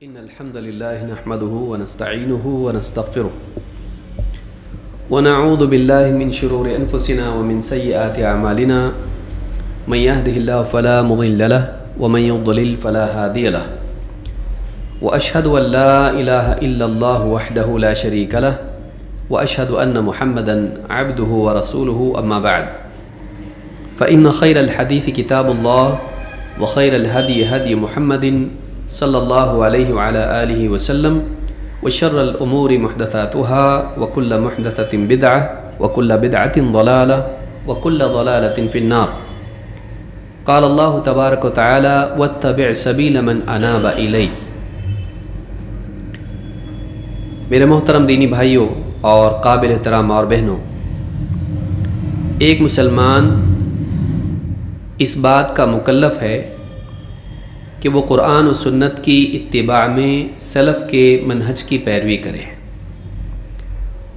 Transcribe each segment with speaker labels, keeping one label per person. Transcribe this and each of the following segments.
Speaker 1: إن الحمد لله نحمده ونستعينه ونستغفره ونعوذ بالله من شرور أنفسنا ومن سيئات أعمالنا من يهده الله فلا مضل له ومن يضلل فلا هادي له وأشهد أن لا إله إلا الله وحده لا شريك له وأشهد أن محمدا عبده ورسوله أما بعد فإن خير الحديث كتاب الله وخير الهدي هدي محمد صلی اللہ علیہ وعلى آلہ وسلم وشر الأمور محدثاتها وكل محدثة بدعة وكل بدعة ضلالة وكل ضلالة في النار قال الله تبارك وتعالى واتبع سبيل من أناب إلي۔ میرے محترم دینی بھائیوں اور قابل احترام اور بہنوں، ایک مسلمان اس بات کا مکلف ہے کہ وہ قرآن و سنت کی اتباع میں سلف کے منہج کی پیروی کرے،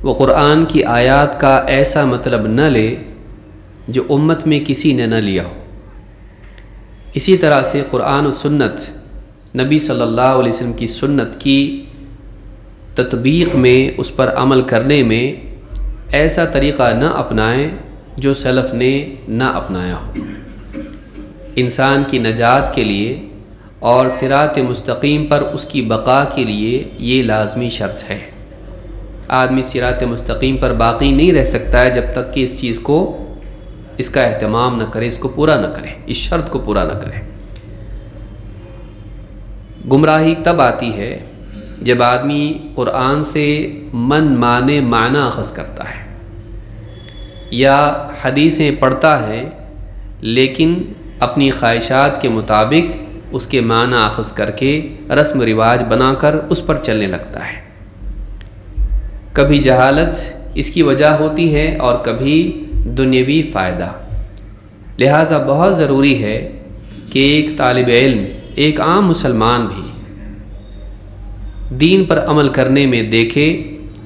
Speaker 1: وہ قرآن کی آیات کا ایسا مطلب نہ لے جو امت میں کسی نے نہ لیا ہو۔ اسی طرح سے قرآن و سنت، نبی صلی اللہ علیہ وسلم کی سنت کی تطبیق میں، اس پر عمل کرنے میں ایسا طریقہ نہ اپنائیں جو سلف نے نہ اپنایا ہو۔ انسان کی نجات کے لیے اور صراط مستقیم پر اس کی بقا کے لیے یہ لازمی شرط ہے۔ آدمی صراط مستقیم پر باقی نہیں رہ سکتا ہے جب تک کہ اس چیز کو، اس کا اہتمام نہ کرے، اس کو پورا نہ کرے، اس شرط کو پورا نہ کرے۔ گمراہی تب آتی ہے جب آدمی قرآن سے من مانے معنی اخذ کرتا ہے، یا حدیثیں پڑھتا ہے لیکن اپنی خواہشات کے مطابق اس کے معنی اخذ کر کے رسم و رواج بنا کر اس پر چلنے لگتا ہے۔ کبھی جہالت اس کی وجہ ہوتی ہے اور کبھی دنیاوی فائدہ۔ لہٰذا بہت ضروری ہے کہ ایک طالب علم، ایک عام مسلمان بھی دین پر عمل کرنے میں دیکھے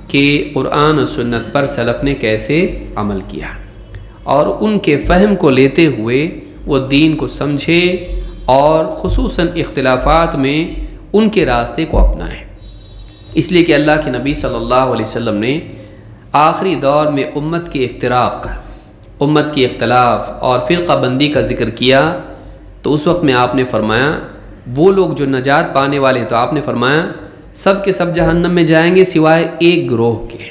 Speaker 1: کہ قرآن و سنت پر سلف نے کیسے عمل کیا، اور ان کے فہم کو لیتے ہوئے وہ دین کو سمجھے اور خصوصاً اختلافات میں ان کے راستے کو اپنائیں۔ اس لیے کہ اللہ کے نبی صلی اللہ علیہ وسلم نے آخری دور میں امت کے افتراق، امت کی اختلاف اور فرقہ بندی کا ذکر کیا تو اس وقت میں آپ نے فرمایا وہ لوگ جو نجات پانے والے ہیں، تو آپ نے فرمایا سب کے سب جہنم میں جائیں گے سوائے ایک گروہ کے۔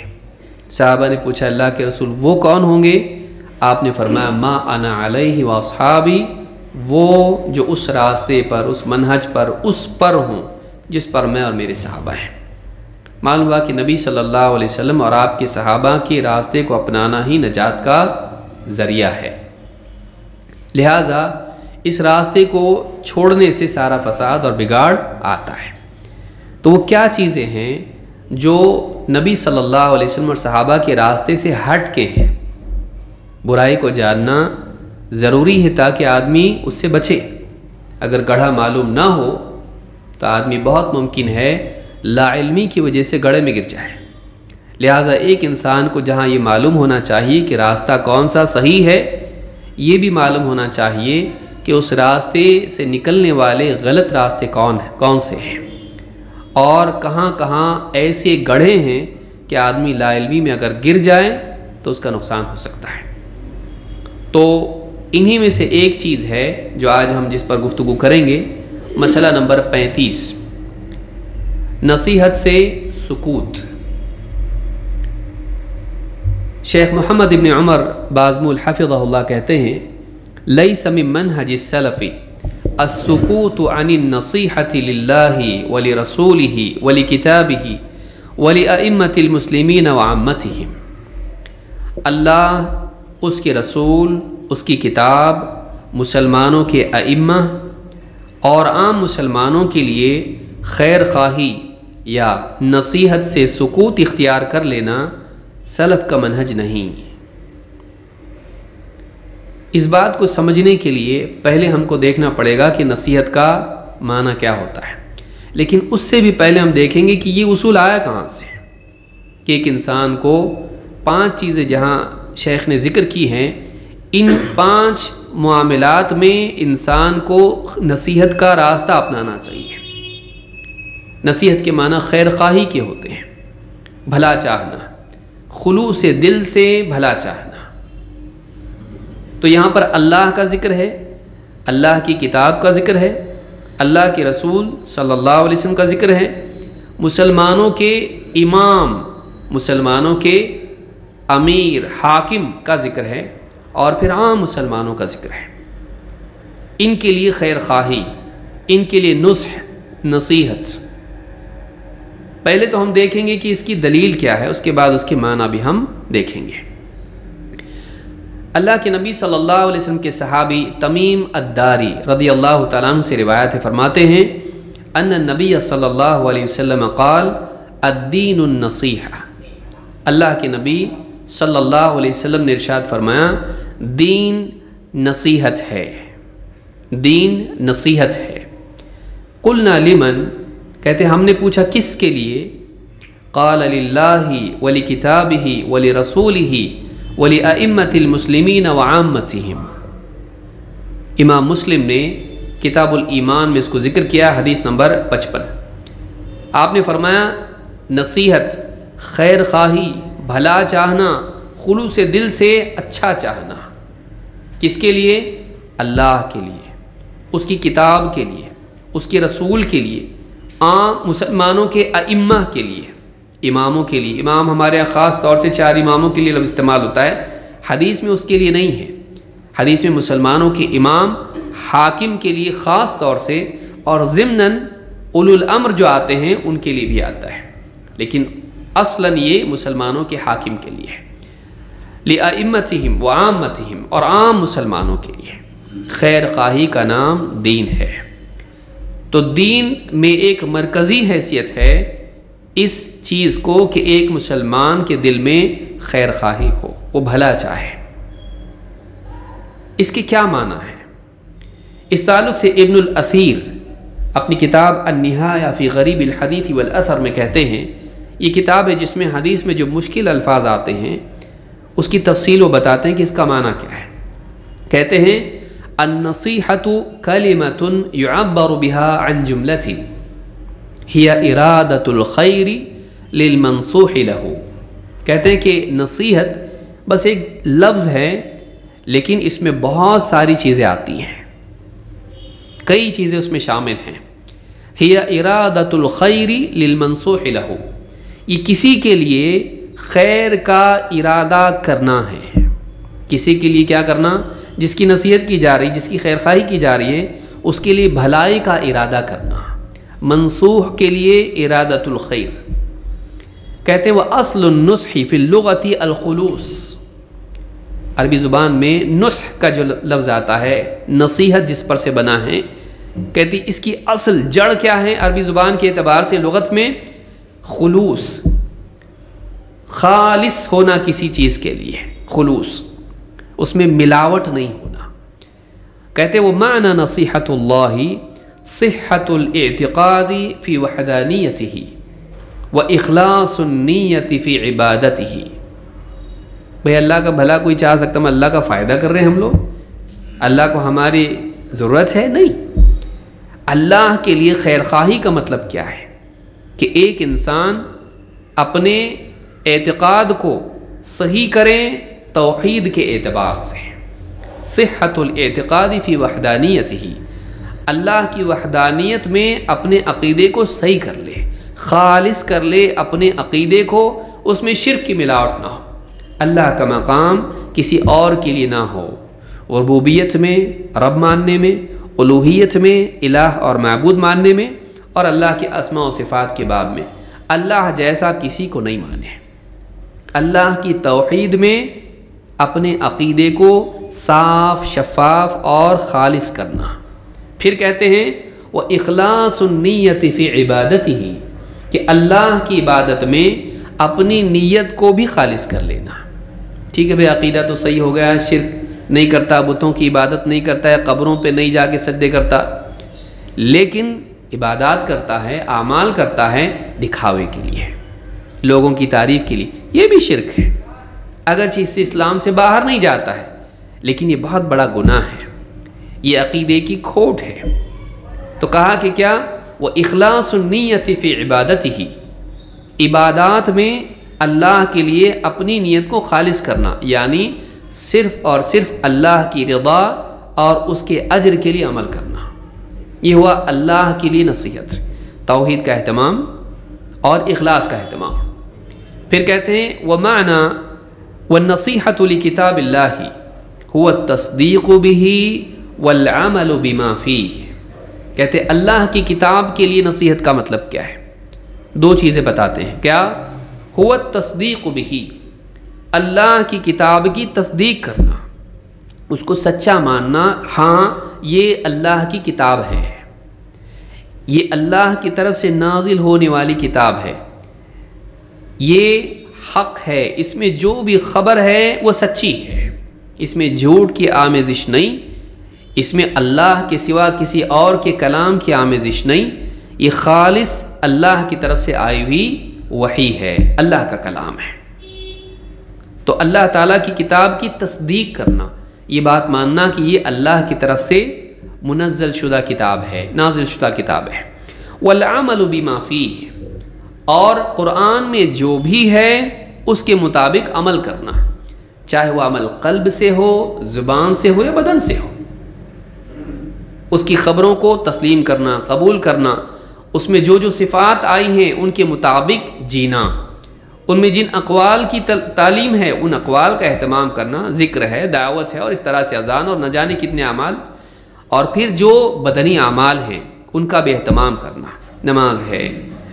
Speaker 1: صحابہ نے پوچھا اللہ کے رسول وہ کون ہوں گے؟ آپ نے فرمایا ما انا علیہ واصحابی، وہ جو اس راستے پر، اس منہج پر، اس پر ہوں جس پر میں اور میرے صحابہ ہیں۔ معلوم ہوا کہ نبی صلی اللہ علیہ وسلم اور آپ کے صحابہ کے راستے کو اپنانا ہی نجات کا ذریعہ ہے۔ لہٰذا اس راستے کو چھوڑنے سے سارا فساد اور بگاڑ آتا ہے۔ تو وہ کیا چیزیں ہیں جو نبی صلی اللہ علیہ وسلم اور صحابہ کے راستے سے ہٹ کے ہیں؟ برائی کو جاننا ضروری ہے تاکہ آدمی اس سے بچے۔ اگر گڑھا معلوم نہ ہو تو آدمی بہت ممکن ہے لا علمی کی وجہ سے گڑھے میں گر جائے۔ لہٰذا ایک انسان کو جہاں یہ معلوم ہونا چاہیے کہ راستہ کون سا صحیح ہے، یہ بھی معلوم ہونا چاہیے کہ اس راستے سے نکلنے والے غلط راستے کون سے ہیں، اور کہاں کہاں ایسے گڑھے ہیں کہ آدمی لا علمی میں اگر گر جائے تو اس کا نقصان ہو سکتا ہے۔ تو انہی میں سے ایک چیز ہے جو آج ہم جس پر گفتگو کریں گے، مسئلہ نمبر 35، نصیحت سے سکوت۔ شیخ محمد ابن عمر بازمول حفظہ اللہ کہتے ہیں لیس من منہج السلف السکوت عن النصیحۃ للہ ولرسولہ ولکتابہ ولأئمۃ المسلمین وعامتہم۔ اللہ، اس کے رسول، اس کی کتاب، مسلمانوں کے ائمہ اور عام مسلمانوں کے لیے خیر خواہی یا نصیحت سے سکوت اختیار کر لینا سلف کا منہج نہیں۔ اس بات کو سمجھنے کے لیے پہلے ہم کو دیکھنا پڑے گا کہ نصیحت کا معنی کیا ہوتا ہے، لیکن اس سے بھی پہلے ہم دیکھیں گے کہ یہ اصول آیا کہاں سے، کہ ایک انسان کو 5 چیزیں جہاں شیخ نے ذکر کی ہیں، ان 5 معاملات میں انسان کو نصیحت کا راستہ اپنانا چاہیے۔ نصیحت کے معنی خیر خواہی کے ہوتے ہیں، بھلا چاہنا، خلوص دل سے بھلا چاہنا۔ تو یہاں پر اللہ کا ذکر ہے، اللہ کی کتاب کا ذکر ہے، اللہ کے رسول صلی اللہ علیہ وسلم کا ذکر ہے، مسلمانوں کے امام، مسلمانوں کے امیر، حاکم کا ذکر ہے، اور پھر عام مسلمانوں کا ذکر ہے۔ ان کے لیے خیر خواہی، ان کے لیے نصح، نصیحت۔ پہلے تو ہم دیکھیں گے کہ اس کی دلیل کیا ہے، اس کے بعد اس کے معنی بھی ہم دیکھیں گے۔ اللہ کے نبی صلی اللہ علیہ وسلم کے صحابی تمیم الداری رضی اللہ تعالیٰ عنہ سے روایت ہے، فرماتے ہیں ان النبی صلی اللہ علیہ وسلم قال الدین النصیحہ، اللہ کے نبی صلی اللہ علیہ وسلم نے ارشاد فرمایا دین نصیحت ہے، دین نصیحت ہے۔ قلنا لمن، کہتے ہم نے پوچھا کس کے لیے؟ قال للہ ولکتابہ ولرسولہ ولأئمة المسلمین وعامتہم۔ امام مسلم نے کتاب الایمان میں اس کو ذکر کیا، حدیث نمبر 55۔ آپ نے فرمایا نصیحت، خیر خواہی، بھلا چاہنا، خلوص دل سے اچھا چاہنا، کس کے لیے؟ اللہ کے لیے، اس کی کتاب کے لیے، اس کے رسول کے لیے، عام مسلمانوں کے ائمہ کے لیے، اماموں کے لیے۔ امام ہمارے یہاں خاص طور سے 4 اماموں کے لیے لفظ استعمال ہوتا ہے، حدیث میں اس کے لیے نہیں ہے۔ حدیث میں مسلمانوں کے امام، حاکم کے لیے خاص طور سے، اور ضمناً اولو الامر جو آتے ہیں ان کے لیے بھی آتا ہے، لیکن اصلاً یہ مسلمانوں کے حاکم کے لیے ہے۔ لِأَئِمَّتِهِمْ وَعَامَّتِهِمْ، اور عام مسلمانوں کے لیے۔ خیر خواہی کا نام دین ہے۔ تو دین میں ایک مرکزی حیثیت ہے اس چیز کو کہ ایک مسلمان کے دل میں خیر خواہی ہو، وہ بھلا چاہے۔ اس کے کیا معنی ہے؟ اس تعلق سے ابن الاثیر اپنی کتاب النہایہ فی غریب الحدیث والاثر میں کہتے ہیں، یہ کتاب ہے جس میں حدیث میں جو مشکل الفاظ آتے ہیں اس کی تفصیل وہ بتاتے ہیں کہ اس کا معنی کیا ہے۔ کہتے ہیں النصیحۃ کلمۃ یعبر بها عن جملۃ ہی ارادۃ الخیر للمنصوح له۔ کہتے ہیں کہ نصیحت بس ایک لفظ ہے، لیکن اس میں بہت ساری چیزیں آتی ہیں، کئی چیزیں اس میں شامل ہیں۔ ہی ارادۃ الخیر للمنصوح له، یہ کسی کے لیے خیر کا ارادہ کرنا ہے۔ کسی کے لیے کیا کرنا؟ جس کی نصیحت کی جا رہی، جس کی خیر خواہی کی جا رہی ہے، اس کے لیے بھلائی کا ارادہ کرنا۔ منصوح کے لیے ارادۃ الخیر۔ کہتے ہیں وہ اصل النصح فی اللغۃ الخلوص، عربی زبان میں نصح کا جو لفظ آتا ہے، نصیحت جس پر سے بنا ہے، کہتی اس کی اصل جڑ کیا ہے عربی زبان کے اعتبار سے؟ لغت میں خلوص، خالص ہونا کسی چیز کے لیے، خلوص، اس میں ملاوٹ نہیں ہونا۔ کہتے وہ معنی نصیحت اللہ صحت الاعتقاد فی وحدانیتہ و اخلاص النیت فی عبادتہ۔ بھئی اللہ کا بھلا کوئی چاہ سکتا؟ ہم اللہ کا فائدہ کر رہے ہیں، ہم لوگ اللہ کو ہماری ضرورت ہے؟ نہیں۔ اللہ کے لیے خیر خواہی کا مطلب کیا ہے؟ کہ ایک انسان اپنے اعتقاد کو صحیح کریں توحید کے اعتبار سے، صحت الاعتقاد فی وحدانیتہ، اللہ کی وحدانیت میں اپنے عقیدے کو صحیح کر لے، خالص کر لے اپنے عقیدے کو، اس میں شرک کی ملاوٹ نہ ہو، اللہ کا مقام کسی اور کے لیے نہ ہو، ربوبیت میں رب ماننے میں، الوہیت میں الہ اور معبود ماننے میں، اور اللہ کے اسماء و صفات کے باب میں اللہ جیسا کسی کو نہیں مانے۔ اللہ کی توحید میں اپنے عقیدے کو صاف، شفاف اور خالص کرنا۔ پھر کہتے ہیں وہ اخلاص النیت فی عبادتہ، کہ اللہ کی عبادت میں اپنی نیت کو بھی خالص کر لینا۔ ٹھیک ہے بھئی، عقیدہ تو صحیح ہو گیا، شرک نہیں کرتا، بتوں کی عبادت نہیں کرتا ہے، قبروں پہ نہیں جا کے سجدے کرتا، لیکن عبادات کرتا ہے، اعمال کرتا ہے دکھاوے کے لیے، لوگوں کی تعریف کے لیے، یہ بھی شرک ہے، اگرچہ اس سے اسلام سے باہر نہیں جاتا ہے، لیکن یہ بہت بڑا گناہ ہے، یہ عقیدے کی کھوٹ ہے۔ تو کہا کہ کیا وإخلاص النیت فی عبادتہ، عبادات میں اللہ کے لیے اپنی نیت کو خالص کرنا، یعنی صرف اور صرف اللہ کی رضا اور اس کے اجر کے لیے عمل کرنا، یہ ہوا اللہ کے لیے نصیحت، توحید کا اہتمام اور اخلاص کا اہتمام۔ پھر کہتے ہیں ومعنی والنصیحۃ لکتاب اللہ هو التصدیق به والعمل بما فیہ، کہتے ہیں اللہ کی کتاب کے لیے نصیحت کا مطلب کیا ہے؟ دو چیزیں بتاتے ہیں، کیا؟ هو التصدیق به، اللہ کی کتاب کی تصدیق کرنا، اس کو سچا ماننا، ہاں یہ اللہ کی کتاب ہے، یہ اللہ کی طرف سے نازل ہونے والی کتاب ہے، یہ حق ہے، اس میں جو بھی خبر ہے وہ سچی ہے، اس میں جھوٹ کی آمیزش نہیں، اس میں اللہ کے سوا کسی اور کے کلام کی آمیزش نہیں، یہ خالص اللہ کی طرف سے آئی ہوئی وحی ہے، اللہ کا کلام ہے۔ تو اللہ تعالیٰ کی کتاب کی تصدیق کرنا، یہ بات ماننا کہ یہ اللہ کی طرف سے منزل شدہ کتاب ہے، نازل شدہ کتاب ہے۔ والعمل بما فیہ، اور قرآن میں جو بھی ہے اس کے مطابق عمل کرنا، چاہے وہ عمل قلب سے ہو، زبان سے ہو یا بدن سے ہو، اس کی خبروں کو تسلیم کرنا، قبول کرنا، اس میں جو جو صفات آئی ہیں ان کے مطابق جینا، ان میں جن اقوال کی تعلیم ہے ان اقوال کا اہتمام کرنا، ذکر ہے، دعوت ہے، اور اس طرح سے اذان اور نہ جانے کتنے اعمال، اور پھر جو بدنی اعمال ہیں ان کا بھی اہتمام کرنا، نماز ہے،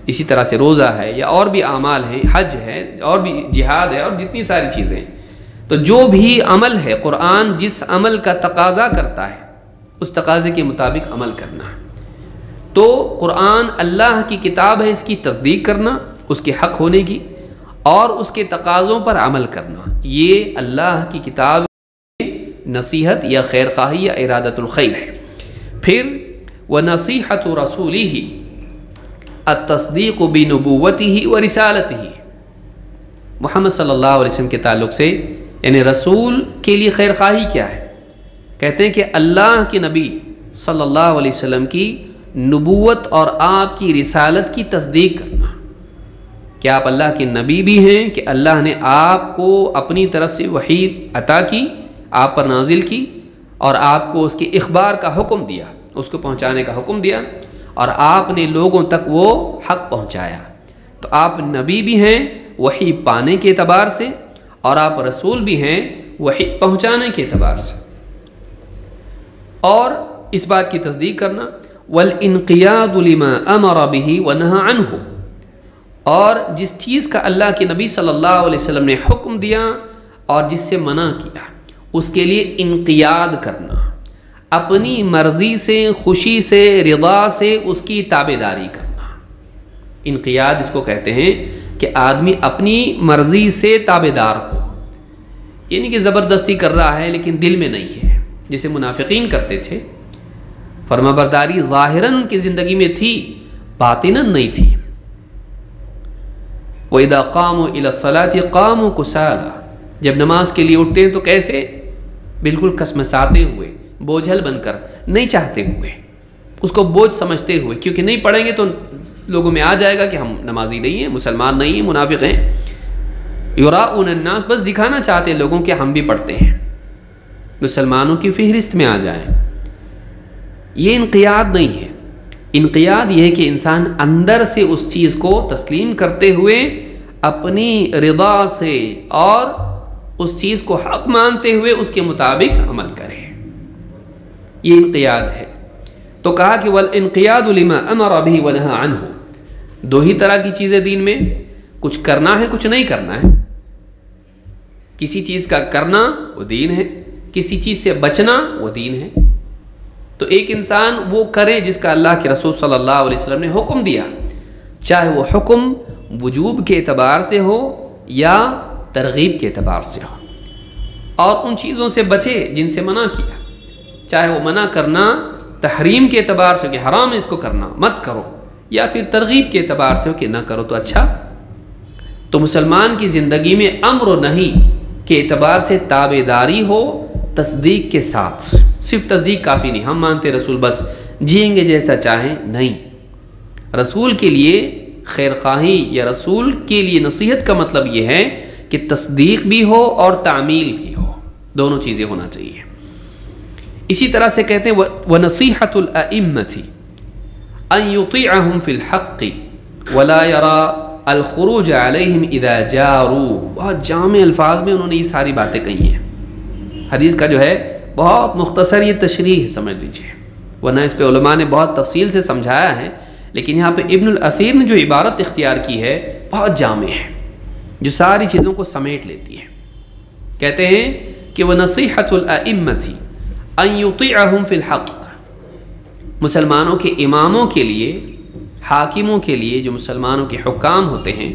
Speaker 1: اسی طرح سے روزہ ہے، یا اور بھی اعمال ہیں، حج ہے، اور بھی جہاد ہے، اور جتنی ساری چیزیں ہیں۔ تو جو بھی عمل ہے، قرآن جس عمل کا تقاضا کرتا ہے اس تقاضے کے مطابق عمل کرنا۔ تو قرآن اللہ کی کتاب ہے، اس کی تصدیق کرنا، اس کے حق ہونے کی اور اس کے تقاضوں پر عمل کرنا، یہ اللہ کی کتاب نصیحت یا خیر خواہی یا ارادت الخیر ہے۔ پھر وَنَصِيحَةُ رَسُولِهِ التصدیق بنبوتہ ورسالتہ، محمد صلی اللہ علیہ وسلم کے تعلق سے یعنی رسول کے لیے خیر خواہی کیا ہے؟ کہتے ہیں کہ اللہ کے نبی صلی اللہ علیہ وسلم کی نبوت اور آپ کی رسالت کی تصدیق کرنا، کہ آپ اللہ کے نبی بھی ہیں، کہ اللہ نے آپ کو اپنی طرف سے وحی عطا کی، آپ پر نازل کی، اور آپ کو اس کے اخبار کا حکم دیا، اس کو پہنچانے کا حکم دیا، اور آپ نے لوگوں تک وہ حق پہنچایا۔ تو آپ نبی بھی ہیں وحی پانے کے اعتبار سے، اور آپ رسول بھی ہیں وحی پہنچانے کے اعتبار سے۔ اور اس بات کی تصدیق کرنا وَالْإِنْقِيَادُ لِمَا أَمَرَ بِهِ وَنَهَى عَنْهُ، اور جس چیز کا اللہ کے نبی صلی اللہ علیہ وسلم نے حکم دیا اور جس سے منع کیا، اس کے لیے انقیاد کرنا، اپنی مرضی سے، خوشی سے، رضا سے اس کی تابع داری کرنا۔ انقیاد اس کو کہتے ہیں کہ آدمی اپنی مرضی سے تابع دار ہو، یعنی کہ زبردستی کر رہا ہے لیکن دل میں نہیں ہے، جسے منافقین کرتے تھے۔ فرما برداری ظاہراً کی زندگی میں تھی، باطناً نہیں تھی۔ وَإِذَا قَامُوا إِلَى الصَّلَاةِ قَامُوا كُسَالَىٰ، جب نماز کے لیے اٹھتے ہیں تو کیسے؟ بالکل کسمساتے ہوئے، بوجھل بن کر، نہیں چاہتے ہوئے، اس کو بوجھ سمجھتے ہوئے، کیونکہ نہیں پڑھیں گے تو لوگوں میں آ جائے گا کہ ہم نمازی نہیں ہیں، مسلمان نہیں ہیں، منافق ہیں۔ یراؤن الناس، بس دکھانا چاہتے ہیں لوگوں کہ ہم بھی پڑھتے ہیں، مسلمانوں کی فہرست میں آ جائیں۔ یہ انقیاد نہیں ہے۔ انقیاد یہ ہے کہ انسان اندر سے اس چیز کو تسلیم کرتے ہوئے اپنی رضا سے اور اس چیز کو حق مانتے ہوئے اس کے مطابق عمل کرے، یہ انقیاد ہے۔ تو کہا کہ وَالْإِنْقِيَادُ لِمَا أَمَرَ بِهِ وَنَهَى عَنْهُ، دو ہی طرح کی چیزیں دین میں، کچھ کرنا ہے، کچھ نہیں کرنا ہے۔ کسی چیز کا کرنا وہ دین ہے، کسی چیز سے بچنا وہ دین ہے۔ تو ایک انسان وہ کرے جس کا اللہ کے رسول صلی اللہ علیہ وسلم نے حکم دیا، چاہے وہ حکم وجوب کے اعتبار سے ہو یا ترغیب کے اعتبار سے ہو، اور ان چیزوں سے بچے جن سے منع کیا، چاہے وہ منع کرنا تحریم کے اعتبار سے کہ حرام ہے اس کو کرنا مت کرو، یا پھر ترغیب کے اعتبار سے ہو کہ نہ کرو تو اچھا۔ تو مسلمان کی زندگی میں امر و نہی کے اعتبار سے تابع داری ہو تصدیق کے ساتھ، صرف تصدیق کافی نہیں، ہم مانتے رسول بس جئیں گے جیسا چاہیں، نہیں، رسول کے لیے خیر خواہی یا رسول کے لیے نصیحت کا مطلب یہ ہے کہ تصدیق بھی ہو اور تعمیل بھی ہو، دونوں چیزیں ہونا چاہیے۔ اسی طرح سے کہتے ہیں وَنَصِيحَةُ الْأَئِمَّةِ أَن يُطِيعَهُمْ فِي الْحَقِّ وَلَا يَرَى الْخُرُوجَ عَلَيْهِمْ إِذَا جَارُوا۔ بہت جامع الفاظ میں انہوں نے یہ ساری باتیں کہی ہیں۔ حدیث کا جو ہے بہت مختصر یہ تشریح ہے، سمجھ لیجئے، ورنہ اس پہ علماء نے بہت تفصیل سے سمجھایا ہے، لیکن یہاں پہ ابن الاثیر نے جو عبارت اختیار کی ہے بہت جامع ہے، جو ساری چیزوں کو سمیٹ لیتی ہے۔ کہتے ہیں کہ وَنَصِيحَةُ الْأَئِمَّةِ أَن يُطِيعَهُمْ فِي الْحَقِّ، مسلمانوں کے اماموں کے لیے، حاکموں کے لیے، جو مسلمانوں کے حکام ہوتے ہیں،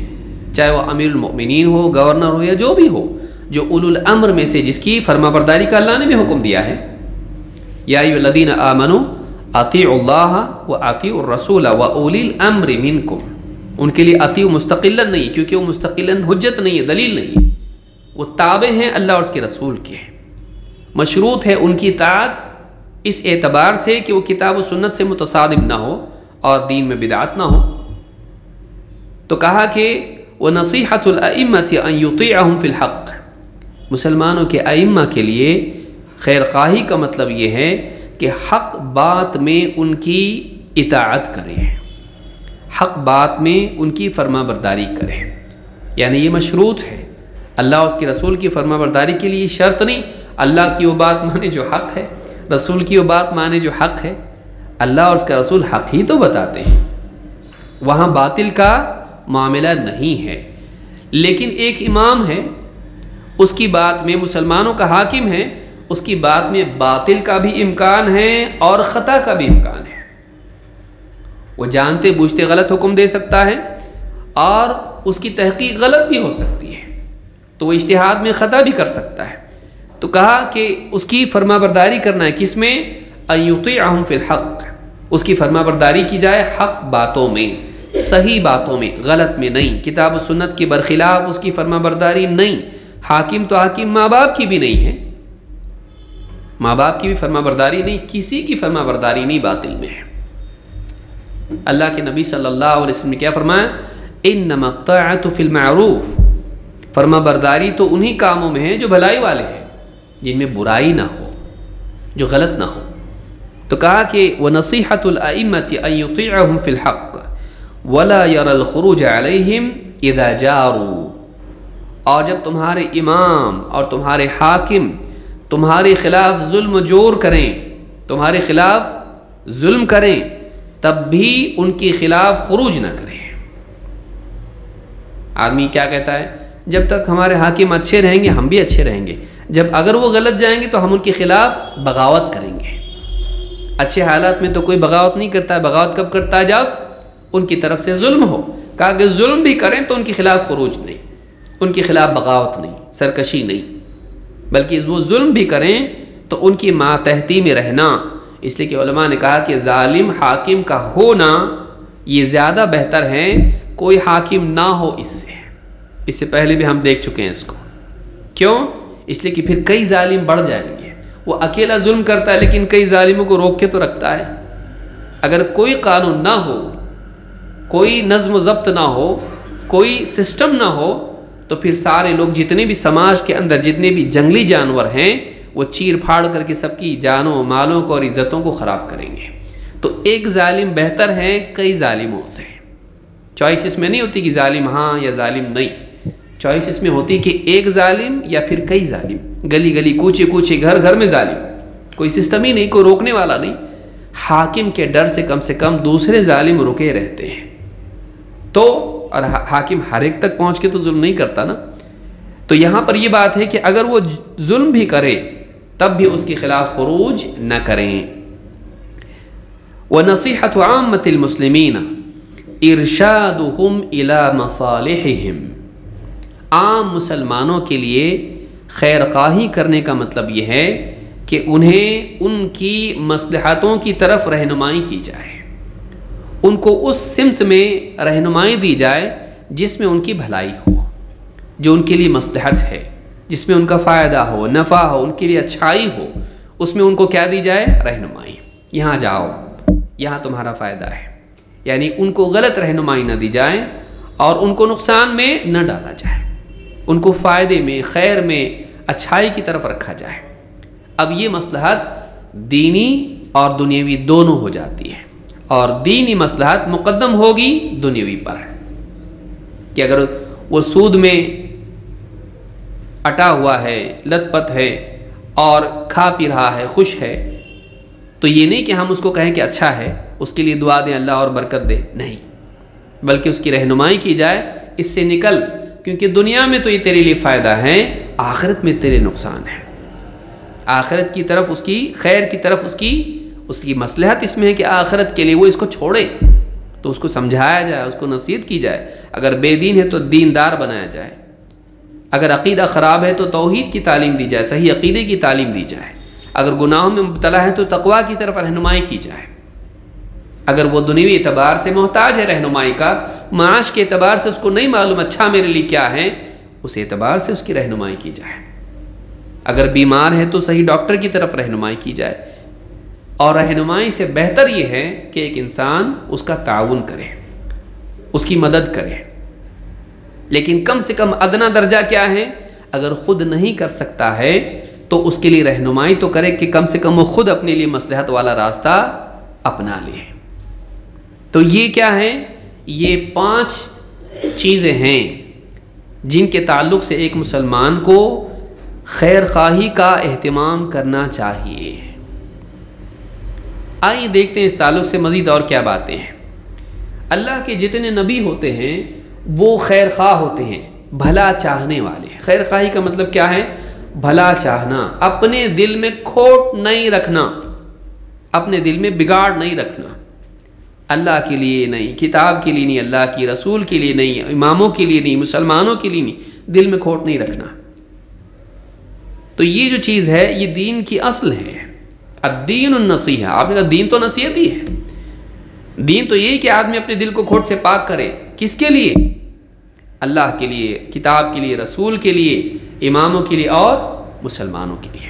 Speaker 1: چاہے وہ امیر المؤمنین ہو، گورنر ہو، یا جو بھی ہو، جو اولو الامر میں سے جس کی فرما برداری کا اللہ نے بھی حکم دیا ہے، یا ایھا الذین آمنوا اطیعوا اللہ واطیعوا الرسول واولی الامر منکم۔ ان کے لیے اطیعوا مستقلا نہیں، کیونکہ وہ مستقلا حجت نہیں ہے، دلیل نہیں ہے، وہ تابع ہیں اللہ اور اس کے رسول کے، مشروط ہے ان کی اطاعت اس اعتبار سے کہ وہ کتاب و سنت سے متصادم نہ ہو اور دین میں بدعت نہ ہو۔ تو کہا کہ وَنَصِيحَةُ الْأَئِمَّةِ أَن يُطِيعَهُمْ فِي الْحَقِّ، مسلمانوں کے ائمہ کے لیے خیر خواہی کا مطلب یہ ہے کہ حق بات میں ان کی اطاعت کرے، حق بات میں ان کی فرما برداری کرے، یعنی یہ مشروط ہے۔ اللہ اور اس کے رسول کی فرما برداری کے لیے شرط نہیں اللہ کی وہ بات مانے جو حق ہے، رسول کی وہ بات مانے جو حق ہے۔ اللہ اور اس کا رسول حق ہی تو بتاتے ہیں، وہاں باطل کا معاملہ نہیں ہے۔ لیکن ایک امام ہے، اس کی بات میں، مسلمانوں کا حاکم ہے، اس کی بات میں باطل کا بھی امکان ہے اور خطا کا بھی امکان ہے۔ وہ جانتے بوجھتے غلط حکم دے سکتا ہے اور اس کی تحقیق غلط بھی ہو سکتی ہے، تو وہ اجتہاد میں خطا بھی کر سکتا ہے۔ تو کہا کہ اس کی فرما برداری کرنا ہے، کس میں؟ ان یطیعہم فی الحق، اس کی فرما برداری کی جائے حق باتوں میں، صحیح باتوں میں، غلط میں نہیں، کتاب و سنت کے برخلاف اس کی فرما برداری نہیں۔ حاکم تو حاکم ماں باپ کی بھی نہیں ہے، ماں باپ کی بھی فرما برداری نہیں، کسی کی فرما برداری نہیں باطل میں ہے۔ اللہ کے نبی صلی اللہ علیہ وسلم نے کیا فرمایا؟ انما الطاعۃ فی المعروف، فرما برداری تو انہی کاموں میں ہے جو بھلائی والے ہیں، جن میں برائی نہ ہو، جو غلط نہ ہو۔ تو کہا کہ وَنَصِيحَةُ الْأَئِمَّةِ أَن يُطِيعَهُمْ فِي الْحَقِّ وَلَا يَرَى الْخُرُوجَ عَلَيْهِمْ إِذَا جَارُوا، اور جب تمہارے امام اور تمہارے حاکم تمہارے خلاف ظلم و جور کریں، تمہارے خلاف ظلم کریں، تب بھی ان کے خلاف خروج نہ کریں۔ آدمی کیا کہتا ہے؟ جب تک ہمارے حاکم اچھے رہیں گے ہم بھی اچھے رہیں گے، جب اگر وہ غلط جائیں گے تو ہم ان کے خلاف بغاوت کریں گے۔ اچھے حالات میں تو کوئی بغاوت نہیں کرتا ہے، بغاوت کب کرتا ہے؟ جب ان کی طرف سے ظلم ہو۔ کہا کہ ظلم بھی کریں تو ان کے خلاف خروج نہیں، ان کے خلاف بغاوت نہیں، سرکشی نہیں، بلکہ وہ ظلم بھی کریں تو ان کی ماتحتی میں رہنا۔ اس لیے کہ علماء نے کہا کہ ظالم حاکم کا ہونا یہ زیادہ بہتر ہے کوئی حاکم نہ ہو اس سے پہلے بھی ہم دیکھ چکے ہیں اس کو۔ کیوں؟ اس لیے کہ پھر کئی ظالم بڑھ جائیں گے۔ وہ اکیلا ظلم کرتا ہے لیکن کئی ظالموں کو روک کے تو رکھتا ہے۔ اگر کوئی قانون نہ ہو، کوئی نظم و ضبط نہ ہو، کوئی سسٹم نہ ہو، تو پھر سارے لوگ جتنے بھی سماج کے اندر جتنے بھی جنگلی جانور ہیں وہ چیر پھاڑ کر کے سب کی جانوں مالوں کو اور عزتوں کو خراب کریں گے۔ تو ایک ظالم بہتر ہے کئی ظالموں سے۔ چوائس اس میں نہیں ہوتی کہ ظالم ہاں یا ظالم نہیں، چوائس اس میں ہوتی کہ ایک ظالم یا پھر کئی ظالم، گلی گلی کوچے کوچے گھر گھر میں ظالم، کوئی سسٹم ہی نہیں، کوئی روکنے والا نہیں۔ حاکم کے ڈر سے کم دوسرے ظالم رکے رہتے ہیں۔ تو اور حاکم ہر ایک تک پہنچ کے تو ظلم نہیں کرتا نا۔ تو یہاں پر یہ بات ہے کہ اگر وہ ظلم بھی کرے تب بھی اس کے خلاف خروج نہ کریں۔ وَنَصِيحَةُ عَامَّةِ الْمُسْلِمِينَ إِرْشَادُهُمْ إِلَى مَصَالِحِهِمْ، عام مسلمانوں کے لیے خیر خواہی کرنے کا مطلب یہ ہے کہ انہیں ان کی مصلحتوں کی طرف رہنمائی کی جائے، ان کو اس سمت میں رہنمائی دی جائے جس میں ان کی بھلائی ہو، جو ان کے لیے مصلحت ہے، جس میں ان کا فائدہ ہو، نفع ہو، ان کے لیے اچھائی ہو، اس میں ان کو کیا دی جائے؟ رہنمائی۔ یہاں جاؤ، یہاں تمہارا فائدہ ہے، یعنی ان کو غلط رہنمائی نہ دی جائے اور ان کو نقصان میں نہ ڈالا جائے، ان کو فائدے میں، خیر میں، اچھائی کی طرف رکھا جائے۔ اب یہ مصلحت دینی اور دنیاوی دونوں ہو جاتی ہے، اور دینی مصلحت مقدم ہوگی دنیاوی پر، کہ اگر وہ سود میں اٹا ہوا ہے، لت پت ہے اور کھا پی رہا ہے، خوش ہے، تو یہ نہیں کہ ہم اس کو کہیں کہ اچھا ہے، اس کے لیے دعا دیں اللہ اور برکت دے، نہیں، بلکہ اس کی رہنمائی کی جائے، اس سے نکل، کیونکہ دنیا میں تو یہ تیرے لیے فائدہ ہے، آخرت میں تیرے نقصان ہے۔ آخرت کی طرف اس کی خیر کی طرف اس کی مصلحت اس میں ہے کہ آخرت کے لیے وہ اس کو چھوڑے، تو اس کو سمجھایا جائے، اس کو نصیحت کی جائے، اگر بے دین ہے تو دیندار بنایا جائے، اگر عقیدہ خراب ہے تو توحید کی تعلیم دی جائے، صحیح عقیدے کی تعلیم دی جائے، اگر گناہوں میں مبتلا ہے تو تقویٰ کی طرف رہنمائی کی جائے، اگر وہ دنیوی اعتبار سے محتاج ہے رہنمائی کا، معاش کے اعتبار سے اس کو نہیں معلوم اچھا میرے لیے کیا ہے، اس اعتبار سے اس کی رہنمائی کی جائے، اگر بیمار ہے تو صحیح ڈاکٹر کی طرف رہنمائی کی جائے، اور رہنمائی سے بہتر یہ ہے کہ ایک انسان اس کا تعاون کرے، اس کی مدد کرے، لیکن کم سے کم ادنا درجہ کیا ہے، اگر خود نہیں کر سکتا ہے تو اس کے لیے رہنمائی تو کرے کہ کم سے کم وہ خود اپنے لیے مصلحت والا راستہ اپنا لے۔ تو یہ کیا ہے؟ یہ 5 چیزیں ہیں جن کے تعلق سے ایک مسلمان کو خیر خواہی کا اہتمام کرنا چاہیے۔ آئیے دیکھتے ہیں اس تعلق سے مزید اور کیا باتیں ہیں۔ اللہ کے جتنے نبی ہوتے ہیں وہ خیر خواہ ہوتے ہیں، بھلا چاہنے والے۔ خیر خواہی کا مطلب کیا ہے؟ بھلا چاہنا، اپنے دل میں کھوٹ نہیں رکھنا، اپنے دل میں بگاڑ نہیں رکھنا، اللہ کے لیے نہیں، کتاب کے لیے نہیں، اللہ کی رسول کے لیے نہیں، اماموں کے لیے نہیں، مسلمانوں کے لیے نہیں، دل میں کھوٹ نہیں رکھنا۔ تو یہ جو چیز ہے یہ دین کی اصل ہے۔ الدین النصیحہ، آپ نے کہا دین تو نصیحت ہی ہے، دین تو یہی کہ آدمی اپنے دل کو کھوٹ سے پاک کرے، کس کے لیے؟ اللہ کے لیے، کتاب کے لیے، رسول کے لیے، اماموں کے لیے اور مسلمانوں کے لیے۔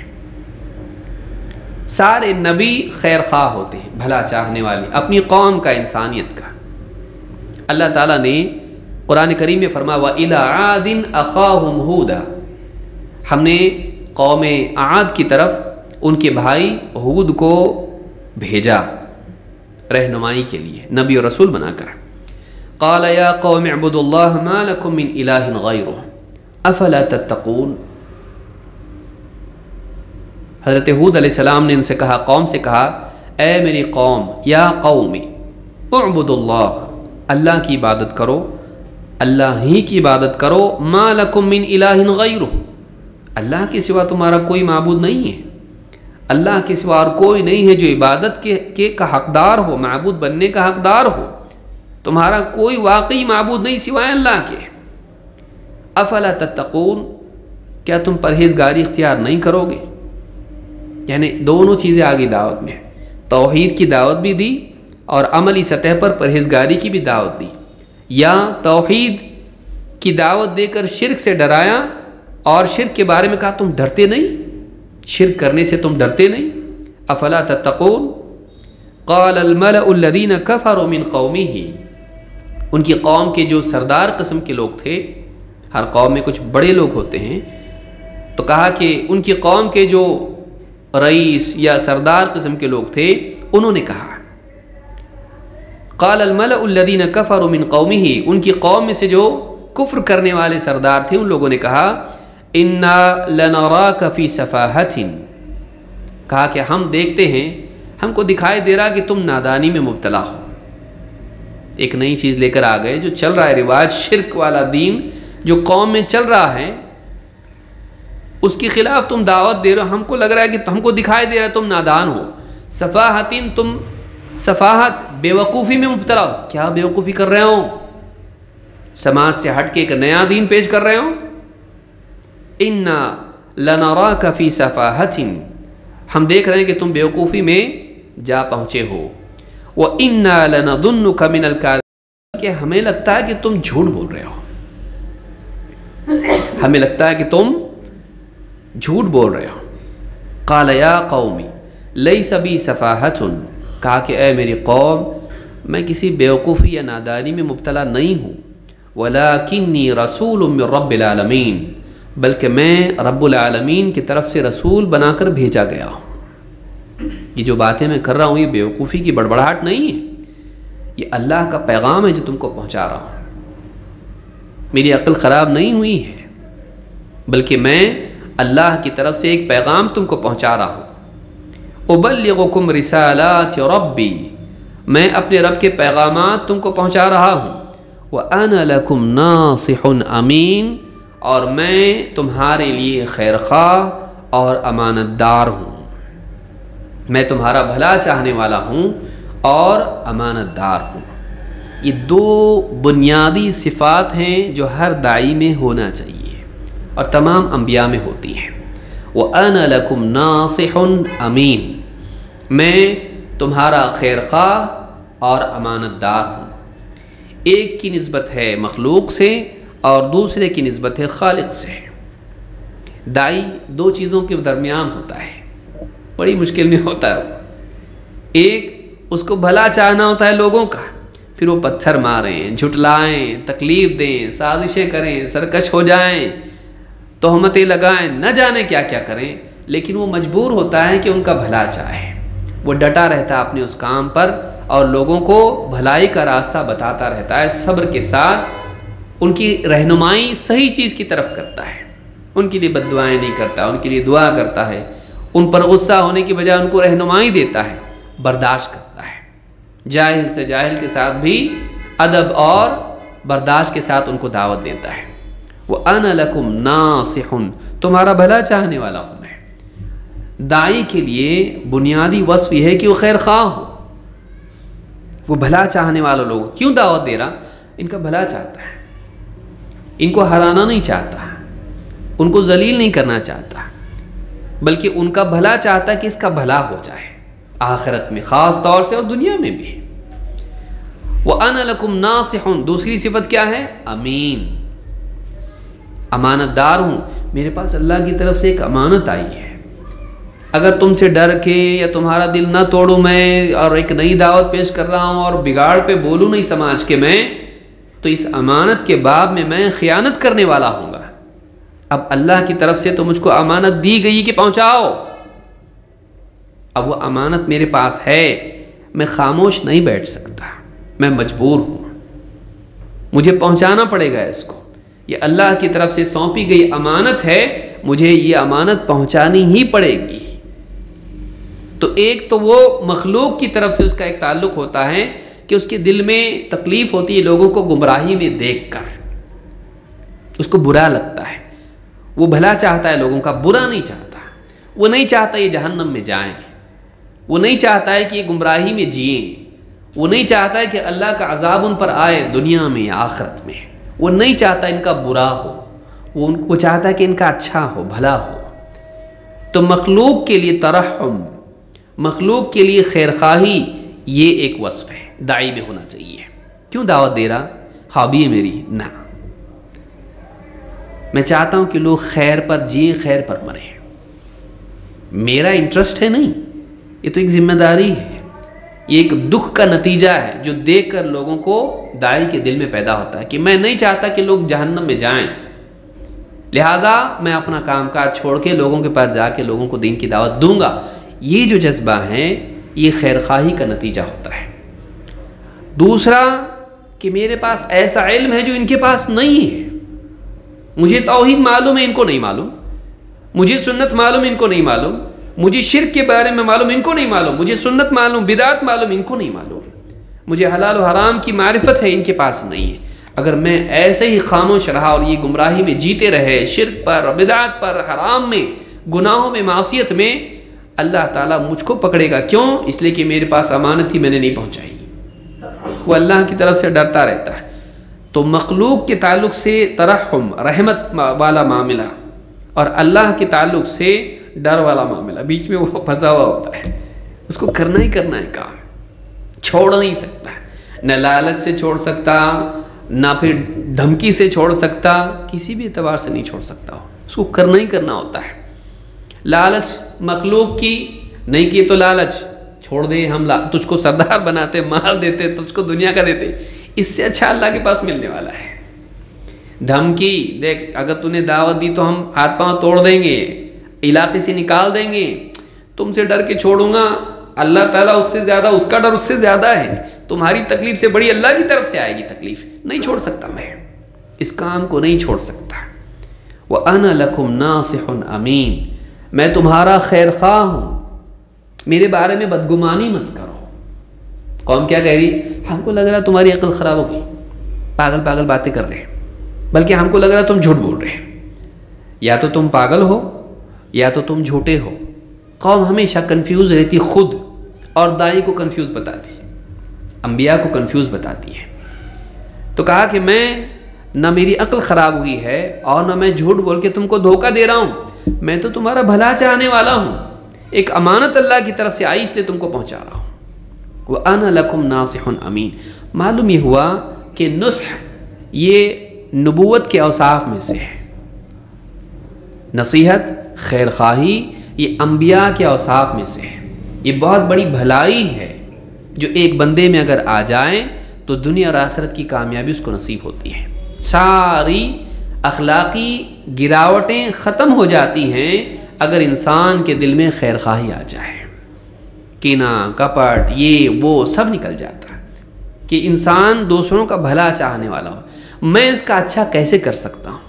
Speaker 1: سارے نبی خیر خواہ ہوتے ہیں، بھلا چاہنے والے، اپنی قوم کا، انسانیت کا۔ اللہ تعالیٰ نے قرآن کریم میں فرمایا وَإِلَىٰ عَادٍ أَخَاهُمْ هُودًا، ہم نے قوم عاد کی طرف ان کے بھائی ہود کو بھیجا رہنمائی کے لیے، نبی اور رسول بنا کر۔ قال یا قوم اعبدوا اللہ ما لکم من الہ غیرہ افلا تتقون، حضرت ہود علیہ السلام نے ان سے کہا، قوم سے کہا، اے میری قوم، یا قوم اعبدوا اللہ، اللہ کی عبادت کرو، اللہ ہی کی عبادت کرو، ما لکم من الہ غیرہ، اللہ کے سوا تمہارا کوئی معبود نہیں ہے، اللہ کے سوا اور کوئی نہیں ہے جو عبادت کے کا حقدار ہو، معبود بننے کا حقدار ہو، تمہارا کوئی واقعی معبود نہیں سوائے اللہ کے۔ افلا تتقون، کیا تم پرہیزگاری اختیار نہیں کرو گے؟ یعنی دونوں چیزیں آگی دعوت میں، توحید کی دعوت بھی دی اور عملی سطح پر پرہیزگاری کی بھی دعوت دی، یا توحید کی دعوت دے کر شرک سے ڈرایا اور شرک کے بارے میں کہا تم ڈرتے نہیں، شرک کرنے سے تم ڈرتے نہیں۔ افلا تتقون قال الملأ الذین کفروا من قومہ، ان کی قوم کے جو سردار قسم کے لوگ تھے، ہر قوم میں کچھ بڑے لوگ ہوتے ہیں، تو کہا کہ ان کی قوم کے جو رئیس یا سردار قسم کے لوگ تھے انہوں نے کہا، قال الملأ الذین کفروا من قومہ، ان کی قوم میں سے جو کفر کرنے والے سردار تھے ان لوگوں نے کہا، انا لنراک فی سفاہۃ، کہا کہ ہم دیکھتے ہیں، ہم کو دکھائی دے رہا کہ تم نادانی میں مبتلا ہو، ایک نئی چیز لے کر آ گئے، جو چل رہا ہے رواج، شرک والا دین جو قوم میں چل رہا ہے اس کے خلاف تم دعوت دے رہے ہو، ہم کو لگ رہا ہے کہ ہم کو دکھائی دے رہا ہے تم نادان ہو، سفاہتین، تم سفاہت بے وقوفی میں مبتلا ہو، کیا بے وقوفی کر رہے ہو؟ سماج سے ہٹ کے ایک نیا دین پیش کر رہے ہو۔ انا لنراک فی سفاہۃ، ہم دیکھ رہے ہیں کہ تم بے وقوفی میں جا پہنچے ہو، وَإِنَّا لَنَظُنُّكَ مِنَ الْكَاذِبِينَ، کہ ہمیں لگتا ہے کہ تم جھوٹ بول رہے ہو، ہمیں لگتا ہے کہ تم جھوٹ بول رہے ہو۔ قَالَ يَا قَوْمِ لَيْسَ بِي سَفَاهَةٌ، کہا کہ اے میری قوم، میں کسی بیوقوفی یا نادانی میں مبتلا نہیں ہوں، وَلَكِنِّي رَسُولٌ مِّن رَّبِّ الْعَالَمِينَ، بلکہ میں رب العالمین کی طرف سے رسول بنا کر بھیجا گیا ہوں۔ یہ جو باتیں میں کر رہا ہوں یہ بیوقوفی کی بڑبڑاہٹ نہیں ہے، یہ اللہ کا پیغام ہے جو تم کو پہنچا رہا ہوں۔ میری عقل خراب نہیں ہوئی ہے، بلکہ میں اللہ کی طرف سے ایک پیغام تم کو پہنچا رہا ہوں۔ ابلغکم رسالات ربی، میں اپنے رب کے پیغامات تم کو پہنچا رہا ہوں۔ وَأَنَا لَكُمْ نَاصِحٌ امین، اور میں تمہارے لیے خیر خواہ اور امانت دار ہوں۔ میں تمہارا بھلا چاہنے والا ہوں اور امانت دار ہوں۔ یہ دو بنیادی صفات ہیں جو ہر داعی میں ہونا چاہیے اور تمام انبیاء میں ہوتی ہیں۔ وَأَنَا لَكُمْ نَاصِحٌ امین، میں تمہارا خیر خواہ اور امانت دار ہوں۔ ایک کی نسبت ہے مخلوق سے اور دوسرے کی نسبت ہے خالق سے۔ داعی دو چیزوں کے درمیان ہوتا ہے، بڑی مشکل میں ہوتا ہے۔ ایک اس کو بھلا چاہنا ہوتا ہے لوگوں کا، پھر وہ پتھر ماریں، جھٹلائیں، تکلیف دیں، سازشیں کریں، سرکش ہو جائیں، تہمتیں لگائیں، نہ جانے کیا کیا کریں، لیکن وہ مجبور ہوتا ہے کہ ان کا بھلا چاہے۔ وہ ڈٹا رہتا ہے اپنے اس کام پر اور لوگوں کو بھلائی کا راستہ بتاتا رہتا ہے، صبر کے ساتھ ان کی رہنمائی صحیح چیز کی طرف کرتا ہے، ان کے لیے بد دعائیں نہیں کرتا، ان کے لیے دعا کرتا ہے، ان پر غصہ ہونے کی بجائے ان کو رہنمائی دیتا ہے، برداشت کرتا ہے، جاہل سے جاہل کے ساتھ بھی ادب اور برداشت کے ساتھ ان کو دعوت دیتا ہے۔ وَأَنَا لَكُمْ نَاصِحٌ، تمہارا بھلا چاہنے والا ہوں میں۔ داعی کے لیے بنیادی وصف یہ ہے کہ وہ خیر خواہ ہو، وہ بھلا چاہنے والوں لوگ کیوں دعوت دے رہا؟ ان کا بھلا چاہتا ہے، ان کو ہرانا نہیں چاہتا، ان کو ذلیل نہیں کرنا چاہتا، بلکہ ان کا بھلا چاہتا ہے کہ اس کا بھلا ہو جائے، آخرت میں خاص طور سے اور دنیا میں بھی۔ وَأَنَا لَكُمْ نَاصِحٌ، دوسری صفت کیا ہے؟ امین، امانت دار ہوں۔ میرے پاس اللہ کی طرف سے ایک امانت آئی ہے، اگر تم سے ڈر کے یا تمہارا دل نہ توڑوں میں اور ایک نئی دعوت پیش کر رہا ہوں اور بگاڑ پہ بولوں نہیں سماج کے میں، تو اس امانت کے باب میں خیانت کرنے والا ہوں گا۔ اب اللہ کی طرف سے تو مجھ کو امانت دی گئی کہ پہنچاؤ، اب وہ امانت میرے پاس ہے، میں خاموش نہیں بیٹھ سکتا، میں مجبور ہوں، مجھے پہنچانا پڑے گا اس کو۔ یہ اللہ کی طرف سے سونپی گئی امانت ہے، مجھے یہ امانت پہنچانی ہی پڑے گی۔ تو ایک تو وہ مخلوق کی طرف سے اس کا ایک تعلق ہوتا ہے کہ اس کے دل میں تکلیف ہوتی ہے لوگوں کو گمراہی میں دیکھ کر، اس کو برا لگتا ہے، وہ بھلا چاہتا ہے لوگوں کا، برا نہیں چاہتا، وہ نہیں چاہتا یہ جہنم میں جائیں، وہ نہیں چاہتا ہے کہ یہ گمراہی میں جئیں، وہ نہیں چاہتا ہے کہ اللہ کا عذاب ان پر آئے دنیا میں یا آخرت میں، وہ نہیں چاہتا ان کا برا ہو، وہ چاہتا ہے کہ ان کا اچھا ہو، بھلا ہو۔ تو مخلوق کے لیے ترحم، مخلوق کے لیے خیر خواہی، یہ ایک وصف ہے داعی میں ہونا چاہیے۔ کیوں دعوت دے رہا؟ ہابی ہے میری؟ نہ، میں چاہتا ہوں کہ لوگ خیر پر جئیں، خیر پر مریں، میرا انٹرسٹ ہے نہیں، یہ تو ایک ذمہ داری ہے، یہ ایک دکھ کا نتیجہ ہے جو دیکھ کر لوگوں کو داعی کے دل میں پیدا ہوتا ہے کہ میں نہیں چاہتا کہ لوگ جہنم میں جائیں، لہٰذا میں اپنا کام کاج چھوڑ کے لوگوں کے پاس جا کے لوگوں کو دین کی دعوت دوں گا۔ یہ جو جذبہ ہے یہ خیر خواہی کا نتیجہ ہوتا ہے۔ دوسرا کہ میرے پاس ایسا علم ہے جو ان کے پاس نہیں ہے، مجھے توحید معلوم ہے ان کو نہیں معلوم، مجھے سنت معلوم ان کو نہیں معلوم، مجھے شرک کے بارے میں معلوم ان کو نہیں معلوم، مجھے سنت معلوم، بدعت معلوم ان کو نہیں معلوم، مجھے حلال و حرام کی معرفت ہے ان کے پاس نہیں ہے۔ اگر میں ایسے ہی خاموش رہا اور یہ گمراہی میں جیتے رہے، شرک پر، بدعت پر، حرام میں، گناہوں میں، معصیت میں، اللہ تعالیٰ مجھ کو پکڑے گا۔ کیوں؟ اس لیے کہ میرے پاس امانت ہی میں نے نہیں پہنچائی۔ وہ اللہ کی طرف سے ڈرتا رہتا ہے۔ تو مخلوق کے تعلق سے ترحم، رحمت والا معاملہ، اور اللہ کے تعلق سے ڈر والا معاملہ، بیچ میں وہ پھنسا ہوا ہوتا ہے، اس کو کرنا ہی کرنا ہے کام، چھوڑ نہیں سکتا، نہ لالچ سے چھوڑ سکتا، نہ پھر دھمکی سے چھوڑ سکتا، کسی بھی اعتبار سے نہیں چھوڑ سکتا، اس کو کرنا ہی کرنا ہوتا ہے۔ لالچ مخلوق کی نہیں کی تو لالچ، چھوڑ دے، ہم تجھ کو سردار بناتے، مال دیتے، تجھ کو دنیا کا دیتے، اس سے اچھا اللہ کے پاس ملنے والا ہے۔ دھمکی، دیکھ اگر تو نے دعوت دی تو ہم ہاتھ پاؤں توڑ دیں گے، علاقے سے نکال دیں گے، تم سے ڈر کے چھوڑوں گا، اللہ تعالیٰ اس سے زیادہ، اس کا ڈر اس سے زیادہ ہے، تمہاری تکلیف سے بڑی اللہ کی طرف سے آئے گی تکلیف، نہیں چھوڑ سکتا میں اس کام کو، نہیں چھوڑ سکتا۔ وَأَنَا لَكُمْ نَاصِحٌ أَمِينٌ، میں تمہارا خیر خواہ ہوں، میرے بارے میں بدگمانی مت کرو۔ قوم کیا کہہ رہی؟ ہم کو لگ رہا تمہاری عقل خراب ہو گئی، پاگل پاگل باتیں کر رہے ہیں، بلکہ ہم کو لگ رہا تم جھوٹ بول رہے ہیں، یا تو تم پاگل ہو یا تو تم جھوٹے ہو۔ قوم ہمیشہ کنفیوز رہتی، خود اور دائی کو کنفیوز بتاتی، انبیاء کو کنفیوز بتاتی ہے۔ تو کہا کہ میں نہ میری عقل خراب ہوئی ہے اور نہ میں جھوٹ بول کے تم کو دھوکہ دے رہا ہوں، میں تو تمہارا بھلا چاہنے والا ہوں، ایک امانت اللہ کی طرف سے آئی اس لیے تم کو پہنچا رہا ہوں۔ وَأَنَا لَكُمْ نَاصِحٌ أَمِينٌ، معلوم یہ ہوا کہ نصح یہ نبوت کے اوصاف میں سے ہے، نصیحت، خیر خواہی یہ انبیاء کے اوصاف میں سے ہے، یہ بہت بڑی بھلائی ہے جو ایک بندے میں اگر آ جائیں تو دنیا اور آخرت کی کامیابی اس کو نصیب ہوتی ہے، ساری اخلاقی گراوٹیں ختم ہو جاتی ہیں اگر انسان کے دل میں خیر خواہی آ جائے، کینہ، کپٹ، یہ وہ سب نکل جاتا ہے، کہ انسان دوسروں کا بھلا چاہنے والا ہو، میں اس کا اچھا کیسے کر سکتا ہوں،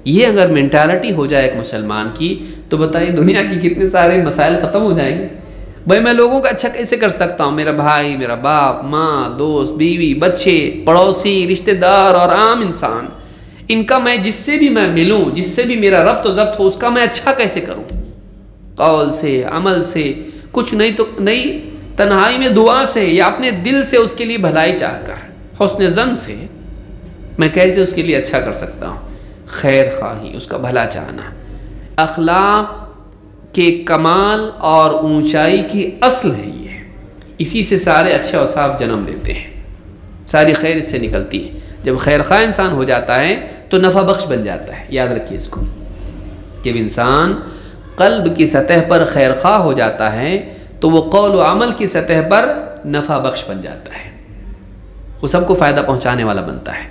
Speaker 1: یہ اگر مینٹالٹی ہو جائے ایک مسلمان کی تو بتائیے دنیا کی کتنے سارے مسائل ختم ہو جائیں گے۔ بھائی میں لوگوں کا اچھا کیسے کر سکتا ہوں، میرا بھائی، میرا باپ، ماں، دوست، بیوی، بچے، پڑوسی، رشتہ دار اور عام انسان، ان کا میں جس سے بھی میں ملوں، جس سے بھی میرا ربط و ضبط ہو، اس کا میں اچھا کیسے کروں، قول سے، عمل سے، کچھ نہیں تو نہیں، تنہائی میں دعا سے یا اپنے دل سے اس کے لیے بھلائی چاہ کر، حسن ظن سے میں کیسے اس کے لیے اچھا کر سکتا ہوں۔ خیر خواہی، اس کا بھلا چاہنا، اخلاق کے کمال اور اونچائی کی اصل ہے یہ، اسی سے سارے اچھے اوصاف جنم لیتے ہیں، ساری خیر اس سے نکلتی ہے۔ جب خیر خواہ انسان ہو جاتا ہے تو نفع بخش بن جاتا ہے، یاد رکھیے اس کو، جب انسان قلب کی سطح پر خیر خواہ ہو جاتا ہے تو وہ قول و عمل کی سطح پر نفع بخش بن جاتا ہے، وہ سب کو فائدہ پہنچانے والا بنتا ہے۔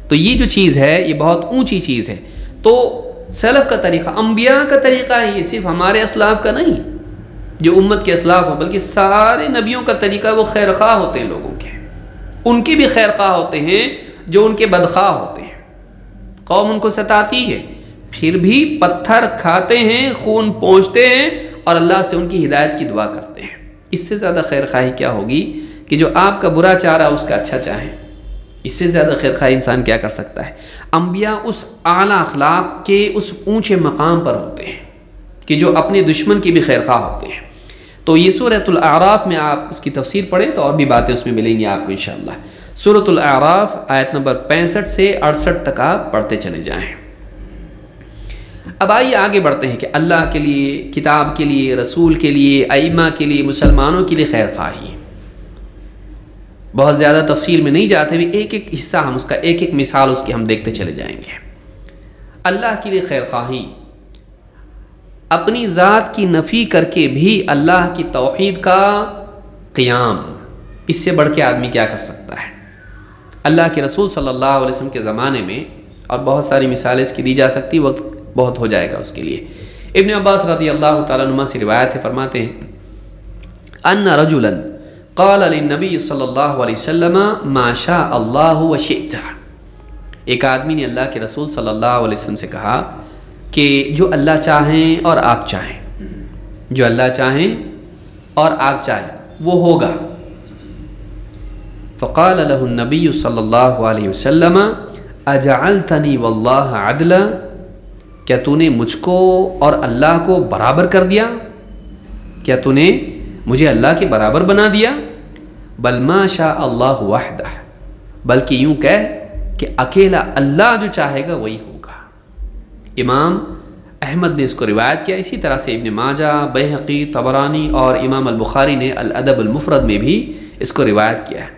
Speaker 1: تو یہ جو چیز ہے یہ بہت اونچی چیز ہے۔ تو سلف کا طریقہ، انبیاء کا طریقہ ہے یہ، صرف ہمارے اسلاف کا نہیں جو امت کے اسلاف ہوں، بلکہ سارے نبیوں کا طریقہ، وہ خیر خواہ ہوتے ہیں لوگوں کے، ان کے بھی خیر خواہ ہوتے ہیں جو ان کے بدخواہ ہوتے ہیں۔ قوم ان کو ستاتی ہے، پھر بھی پتھر کھاتے ہیں، خون پونچھتے ہیں اور اللہ سے ان کی ہدایت کی دعا کرتے ہیں۔ اس سے زیادہ خیر خواہی کیا ہوگی کہ جو آپ کا برا چاہ رہا ہے اس کا اچھا چاہیں، اس سے زیادہ خیر خواہ انسان کیا کر سکتا ہے۔ انبیاء اس اعلیٰ اخلاق کے اس اونچے مقام پر ہوتے ہیں کہ جو اپنے دشمن کی بھی خیر خواہ ہوتے ہیں۔ تو یہ سورۃ الاعراف میں آپ اس کی تفسیر پڑھیں تو اور بھی باتیں اس میں ملیں گی آپ کو انشاءاللہ۔ سورۃ الاعراف آیت نمبر 65 سے 68 تک آپ پڑھتے چلے جائیں۔ اب آئیے آگے بڑھتے ہیں کہ اللہ کے لیے، کتاب کے لیے، رسول کے لیے، ائمہ کے لیے، مسلمانوں کے لیے خیر خواہی۔ بہت زیادہ تفصیل میں نہیں جاتے ہوئے ایک ایک حصہ ہم اس کا، ایک ایک مثال اس کی ہم دیکھتے چلے جائیں گے۔ اللہ کے لیے خیر خواہی، اپنی ذات کی نفی کر کے بھی اللہ کی توحید کا قیام، اس سے بڑھ کے آدمی کیا کر سکتا ہے۔ اللہ کے رسول صلی اللہ علیہ وسلم کے زمانے میں، اور بہت ساری مثالیں اس کی دی جا سکتی، وقت بہت ہو جائے گا اس کے لیے۔ ابن عباس رضی اللہ تعالیٰ عنہ سے روایت ہے، فرماتے ہیں ان رجلا قال للنبی صلی اللہ علیہ وسلم ما شاء اللہ وشئت، ایک آدمی نے اللہ کے رسول صلی اللہ علیہ وسلم سے کہا کہ جو اللہ چاہیں اور آپ چاہیں، جو اللہ چاہیں اور آپ چاہیں وہ ہوگا۔ فقال له النبی صلی اللہ علیہ وسلم اجعلتنی واللہ عدلا، کیا تو نے مجھ کو اور اللہ کو برابر کر دیا؟ کیا تو نے مجھے اللہ کے برابر بنا دیا؟ بل ما شاء اللہ وحدہ، بلکہ یوں کہہ کہ اکیلا اللہ جو چاہے گا وہی ہوگا۔ امام احمد نے اس کو روایت کیا، اسی طرح سے ابن ماجہ، بیہقی، طبرانی اور امام البخاری نے الادب المفرد میں بھی اس کو روایت کیا ہے،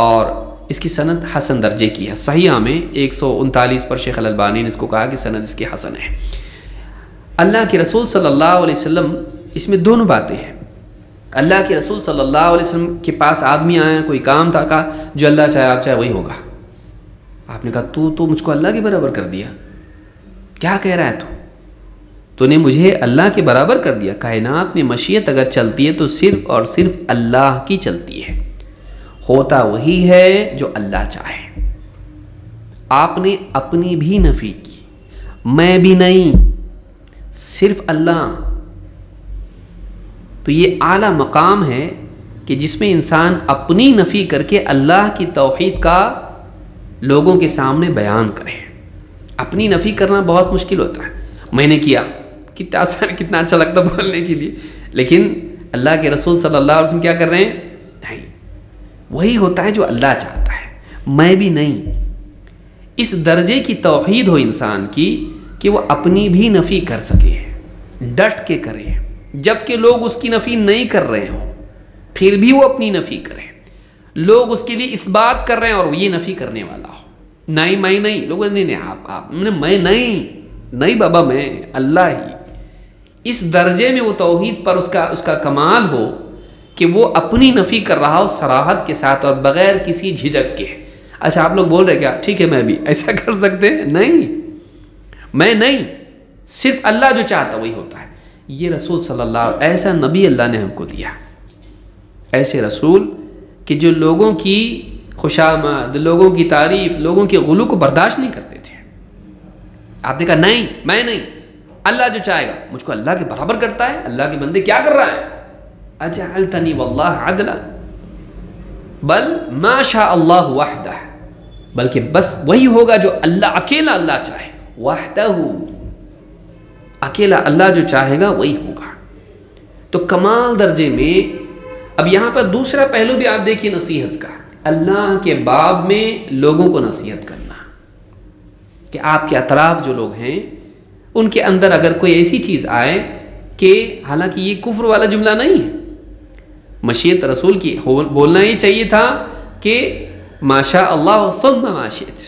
Speaker 1: اور اس کی سند حسن درجے کی ہے۔ صحیحہ میں 139 پر شیخ الالبانی نے اس کو کہا کہ سند اس کی حسن ہے۔ اللہ کے رسول صلی اللہ علیہ وسلم، اس میں دونوں باتیں ہیں، اللہ کے رسول صلی اللہ علیہ وسلم کے پاس آدمی آیا، کوئی کام تھا، کہا جو اللہ چاہے آپ چاہے وہی ہوگا۔ آپ نے کہا تو مجھ کو اللہ کے برابر کر دیا، کیا کہہ رہا ہے تو نے مجھے اللہ کے برابر کر دیا۔ کائنات میں مشیت اگر چلتی ہے تو صرف اور صرف اللہ کی چلتی ہے، ہوتا وہی ہے جو اللہ چاہے۔ آپ نے اپنی بھی نفی کی، میں بھی نہیں، صرف اللہ۔ تو یہ اعلیٰ مقام ہے کہ جس میں انسان اپنی نفی کر کے اللہ کی توحید کا لوگوں کے سامنے بیان کرے۔ اپنی نفی کرنا بہت مشکل ہوتا ہے، میں نے کیا، کتنا آسان، کتنا اچھا لگتا بولنے کے لیے، لیکن اللہ کے رسول صلی اللہ علیہ وسلم کیا کر رہے ہیں؟ نہیں، وہی ہوتا ہے جو اللہ چاہتا ہے، میں بھی نہیں۔ اس درجے کی توحید ہو انسان کی کہ وہ اپنی بھی نفی کر سکے، ڈٹ کے کرے، جبکہ لوگ اس کی نفی نہیں کر رہے ہوں، پھر بھی وہ اپنی نفی کرے۔ لوگ اس کے لیے اس بات کر رہے ہیں اور وہ یہ نفی کرنے والا ہو، نہیں میں نہیں، لوگ نہیں آپ میں نہیں بابا، میں اللہ ہی۔ اس درجے میں وہ توحید پر اس کا کمال ہو کہ وہ اپنی نفی کر رہا ہو صراحت کے ساتھ اور بغیر کسی جھجک کے۔ اچھا آپ لوگ بول رہے کیا ٹھیک ہے میں بھی ایسا کر سکتے ہیں؟ نہیں، میں نہیں، صرف اللہ جو چاہتا وہی ہوتا ہے۔ یہ رسول صلی اللہ علیہ وسلم، ایسا نبی اللہ نے ہم کو دیا، ایسے رسول کہ جو لوگوں کی خوشامد، لوگوں کی تعریف، لوگوں کے غلو کو برداشت نہیں کرتے تھے۔ آپ نے کہا نہیں میں نہیں، اللہ جو چاہے گا، مجھ کو اللہ کے برابر کرتا ہے، اللہ کے بندے کیا کر رہا ہے؟ اجعلتنی واللہ عدلا، بل ما شاء اللہ وحدہ، بلکہ بس وہی ہوگا جو اللہ، اکیلا اللہ چاہے، وحدہ، اکیلا اللہ جو چاہے گا وہی ہوگا۔ تو کمال درجے میں اب یہاں پر دوسرا پہلو بھی آپ دیکھیے نصیحت کا، اللہ کے باب میں لوگوں کو نصیحت کرنا، کہ آپ کے اطراف جو لوگ ہیں ان کے اندر اگر کوئی ایسی چیز آئے کہ حالانکہ یہ کفر والا جملہ نہیں ہے، مشیت رسول کی بولنا ہی چاہیے تھا کہ ما شاء اللہ ثم ما شئت،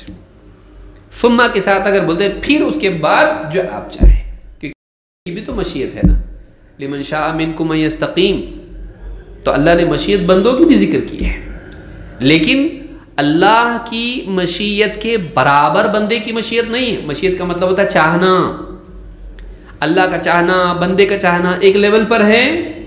Speaker 1: ثم کے ساتھ اگر بولتے ہیں پھر اس کے بعد جو آپ چاہیں، کیونکہ یہ بھی تو مشیت ہے نا، لمن شاء منکم ان یستقیم، تو اللہ نے مشیت بندوں کی بھی ذکر کی ہے، لیکن اللہ کی مشیت کے برابر بندے کی مشیت نہیں ہے۔ مشیت کا مطلب ہوتا ہے چاہنا، اللہ کا چاہنا، بندے کا چاہنا ایک لیول پر ہے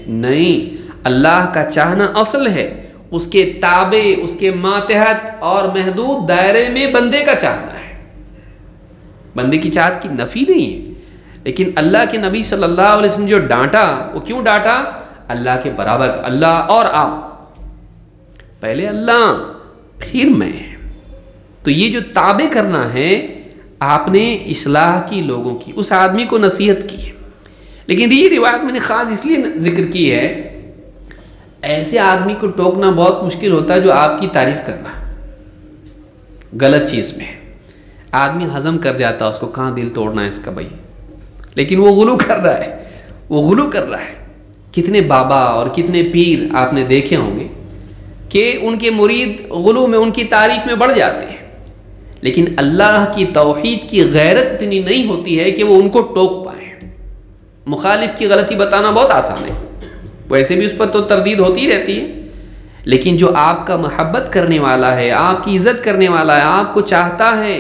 Speaker 1: نہیں، اللہ کا چاہنا اصل ہے، اس کے تابع، اس کے ماتحت اور محدود دائرے میں بندے کا چاہنا ہے، بندے کی چاہت کی نفی نہیں ہے۔ لیکن اللہ کے نبی صلی اللہ علیہ وسلم جو ڈانٹا، وہ کیوں ڈانٹا؟ اللہ کے برابر، اللہ اور آپ، پہلے اللہ پھر میں۔ تو یہ جو تابع کرنا ہے، آپ نے اصلاح کی لوگوں کی، اس آدمی کو نصیحت کی۔ لیکن یہ روایت میں نے خاص اس لیے ذکر کی ہے، ایسے آدمی کو ٹوکنا بہت مشکل ہوتا ہے جو آپ کی تعریف کرنا غلط چیز میں، آدمی ہضم کر جاتا ہے اس کو، کہاں دل توڑنا ہے اس کا بھائی، لیکن وہ غلو کر رہا ہے، وہ غلو کر رہا ہے۔ کتنے بابا اور کتنے پیر آپ نے دیکھے ہوں گے کہ ان کے مرید غلو میں، ان کی تعریف میں بڑھ جاتے ہیں، لیکن اللہ کی توحید کی غیرت اتنی نہیں ہوتی ہے کہ وہ ان کو ٹوک پائے۔ مخالف کی غلطی بتانا بہت آسان ہے، ویسے بھی اس پر تو تردید ہوتی ہی رہتی ہے، لیکن جو آپ کا محبت کرنے والا ہے، آپ کی عزت کرنے والا ہے، آپ کو چاہتا ہے،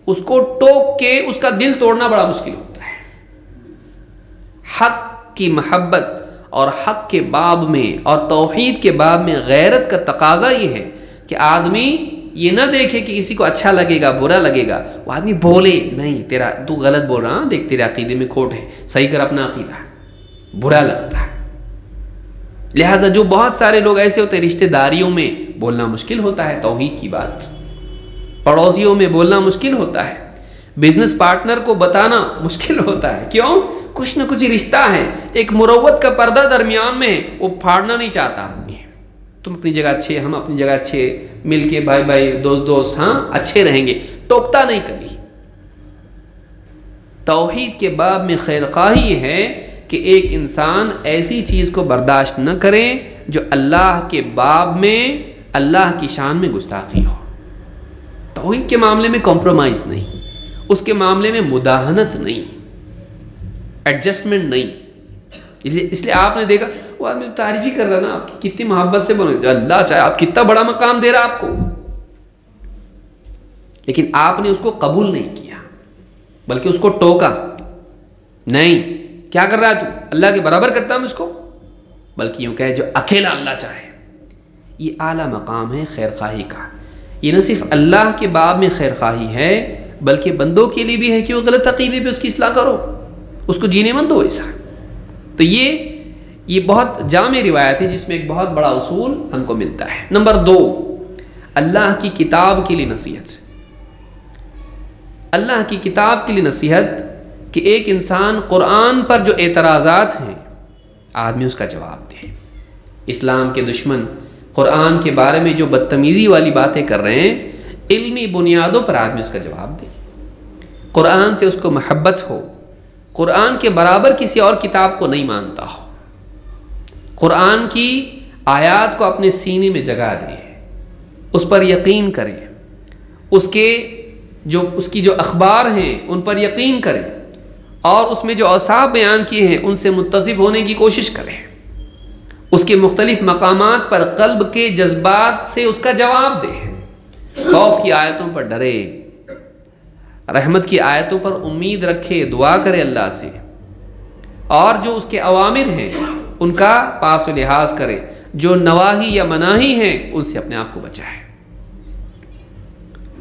Speaker 1: اس کو ٹوک کے اس کا دل توڑنا بڑا مشکل ہوتا ہے۔ حق کی محبت اور حق کے باب میں اور توحید کے باب میں غیرت کا تقاضا یہ ہے کہ آدمی یہ نہ دیکھے کہ کسی کو اچھا لگے گا، برا لگے گا، وہ آدمی بولے نہیں تیرا تو غلط بول رہا، دیکھ تیرے عقیدے میں کھوٹ ہے، صحیح کر اپنا عقیدہ، برا لگتا ہے۔ لہٰذا جو بہت سارے لوگ ایسے ہوتے ہیں، رشتہ داریوں میں بولنا مشکل ہوتا ہے توحید کی بات، پڑوسیوں میں بولنا مشکل ہوتا ہے، بزنس پارٹنر کو بتانا مشکل ہوتا ہے، کیوں؟ کچھ نہ کچھ رشتہ ہے، ایک مروت کا پردہ درمیان میں، وہ پھاڑنا نہیں چاہتا آدمی۔ تم اپنی جگہ اچھے، ہم اپنی جگہ اچھے، مل کے بھائی بھائی، دوست دوست، ہاں اچھے رہیں گے، ٹوکتا نہیں کبھی۔ توحید کے باب میں خیر خواہی یہ ہے کہ ایک انسان ایسی چیز کو برداشت نہ کرے جو اللہ کے باب میں اللہ کی شان میں گستاخی ہو۔ توحید کے معاملے میں کمپرومائز نہیں، اس کے معاملے میں مداہنت نہیں، ایڈجسٹمنٹ نہیں۔ اس لیے آپ نے دیکھا وہ آدمی تعریف ہی کر رہا نا آپ کی، کتنی محبت سے بولے اللہ چاہے آپ کتنا بڑا مقام دے رہا آپ کو، لیکن آپ نے اس کو قبول نہیں کیا بلکہ اس کو ٹوکا، نہیں کیا کر رہا ہے تو، اللہ کے برابر کرتا ہوں اس کو، بلکہ یوں کہے جو اکیلا اللہ چاہے۔ یہ اعلیٰ مقام ہے خیر خواہی کا۔ یہ نہ صرف اللہ کے باب میں خیر خواہی ہے بلکہ بندوں کے لیے بھی ہے کہ وہ غلط عقیدے پہ اس کی اصلاح کرو، اس کو جینے مت دو ایسا۔ تو یہ بہت جامع روایت ہے جس میں ایک بہت بڑا اصول ہم کو ملتا ہے۔ نمبر 2، اللہ کی کتاب کے لیے نصیحت۔ اللہ کی کتاب کے لیے نصیحت کہ ایک انسان قرآن پر جو اعتراضات ہیں آدمی اس کا جواب دے۔ اسلام کے دشمن قرآن کے بارے میں جو بدتمیزی والی باتیں کر رہے ہیں، علمی بنیادوں پر آدمی اس کا جواب دے، قرآن سے اس کو محبت ہو، قرآن کے برابر کسی اور کتاب کو نہیں مانتا ہو، قرآن کی آیات کو اپنے سینے میں جگہ دے، اس پر یقین کرے، اس کی جو اخبار ہیں ان پر یقین کرے، اور اس میں جو اوصاف بیان کیے ہیں ان سے متصف ہونے کی کوشش کرے، اس کے مختلف مقامات پر قلب کے جذبات سے اس کا جواب دے، خوف کی آیتوں پر ڈرے، رحمت کی آیتوں پر امید رکھے، دعا کرے اللہ سے، اور جو اس کے اوامر ہیں ان کا پاس و لحاظ کرے، جو نواہی یا مناہی ہیں ان سے اپنے آپ کو بچائے،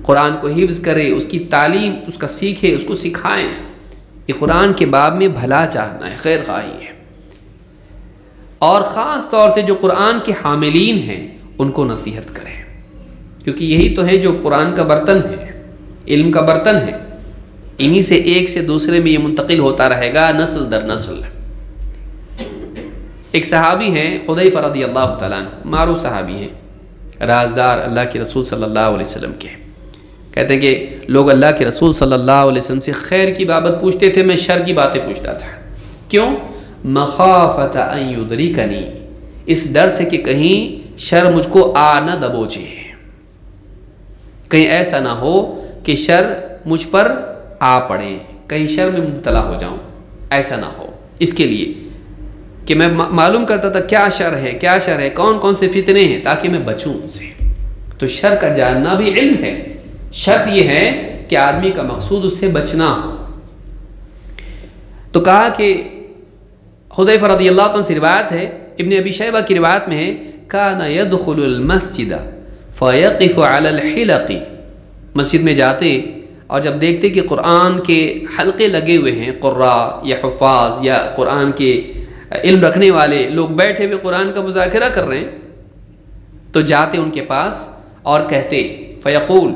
Speaker 1: قرآن کو حفظ کرے، اس کی تعلیم اس کا سیکھے، اس کو سکھائیں۔ یہ قرآن کے باب میں بھلا چاہنا ہے، خیر خواہی ہے، اور خاص طور سے جو قرآن کے حاملین ہیں ان کو نصیحت کریں، کیونکہ یہی تو ہے جو قرآن کا برتن ہے، علم کا برتن ہے، انہی سے ایک سے دوسرے میں یہ منتقل ہوتا رہے گا نسل در نسل۔ ایک صحابی ہیں حذیفہ رضی اللہ تعالیٰ عنہ، معروف صحابی ہیں، رازدار اللہ کے رسول صلی اللہ علیہ وسلم کے، کہتے ہیں کہ لوگ اللہ کے رسول صلی اللہ علیہ وسلم سے خیر کی بابت پوچھتے تھے، میں شر کی باتیں پوچھتا تھا، کیوں؟ مخافت ان یدرکنی، اس ڈر سے کہ کہیں شر مجھ کو آ نہ دبوچے، کہیں ایسا نہ ہو کہ شر مجھ پر آ پڑے، کہیں شر میں مبتلا ہو جاؤں، ایسا نہ ہو، اس کے لیے کہ میں معلوم کرتا تھا کیا شر ہے، کون کون سے فتنے ہیں، تاکہ میں بچوں ان سے۔ تو شر کا جاننا بھی علم ہے، شرط یہ ہے کہ آدمی کا مقصود اس سے بچنا ہو۔ تو کہا کہ حذیفہ رضی اللہ عنہ سے روایت ہے، ابن ابی شیبہ کی روایت میں ہے، کان یدخل المسجد فیقف علی الحلق، مسجد میں جاتے اور جب دیکھتے کہ قرآن کے حلقے لگے ہوئے ہیں، قراء یا حفاظ یا قرآن کے علم رکھنے والے لوگ بیٹھے ہوئے قرآن کا مذاکرہ کر رہے ہیں، تو جاتے ان کے پاس اور کہتے، فیقول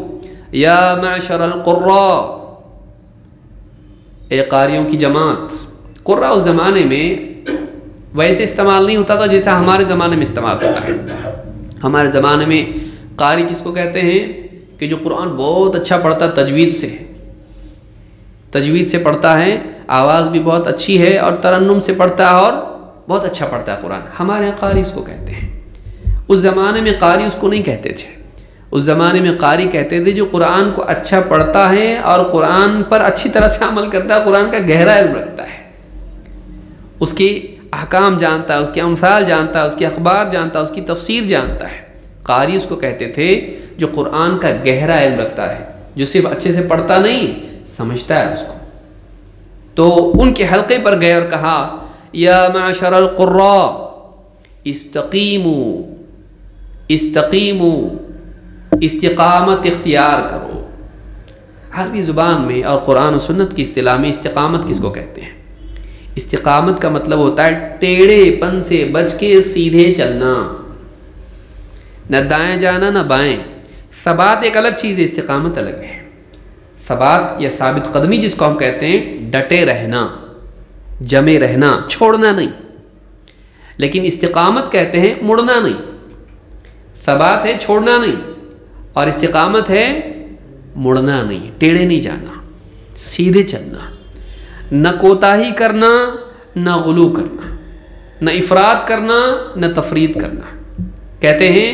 Speaker 1: یا معشر القراء، اے قاریوں کی جماعت۔ قراء اس زمانے میں ویسے استعمال نہیں ہوتا تھا جیسا ہمارے زمانے میں استعمال ہوتا ہے۔ ہمارے زمانے میں قاری کس کو کہتے ہیں کہ جو قرآن بہت اچھا پڑھتا، تجوید سے پڑھتا ہے، آواز بھی بہت اچھی ہے اور ترنم سے پڑھتا ہے اور بہت اچھا پڑھتا ہے قرآن، ہمارے یہاں قاری اس کو کہتے ہیں۔ اس زمانے میں قاری اس کو نہیں کہتے تھے، اس زمانے میں قاری کہتے تھے جو قرآن کو اچھا پڑھتا ہے اور قرآن پر اچھی طرح سے عمل کرتا ہے، قرآن کا گہرا علم رکھتا ہے، اس کی احکام جانتا ہے، اس کے امثال جانتا ہے، اس کے اخبار جانتا ہے، اس کی تفسیر جانتا ہے۔ قاری اس کو کہتے تھے جو قرآن کا گہرا علم رکھتا ہے، جو صرف اچھے سے پڑھتا نہیں، سمجھتا ہے اس کو۔ تو ان کے حلقے پر گئے اور کہا، یا معشر القراء استقیموا، استقامت اختیار کرو۔ عربی زبان میں اور قرآن و سنت کی اصطلاح میں استقامت کس کو کہتے ہیں؟ استقامت کا مطلب ہوتا ہے ٹیڑھے پن سے بچ کے سیدھے چلنا، نہ دائیں جانا نہ بائیں۔ ثبات ایک الگ چیز ہے، استقامت الگ ہے۔ ثبات یا ثابت قدمی جس کو ہم کہتے ہیں، ڈٹے رہنا، جمے رہنا، چھوڑنا نہیں۔ لیکن استقامت کہتے ہیں مڑنا نہیں۔ ثبات ہے چھوڑنا نہیں، اور استقامت ہے مڑنا نہیں، ٹیڑھے نہیں جانا، سیدھے چلنا، نہ کوتاہی کرنا، نہ غلو کرنا، نہ افراط کرنا، نہ تفرید کرنا۔ کہتے ہیں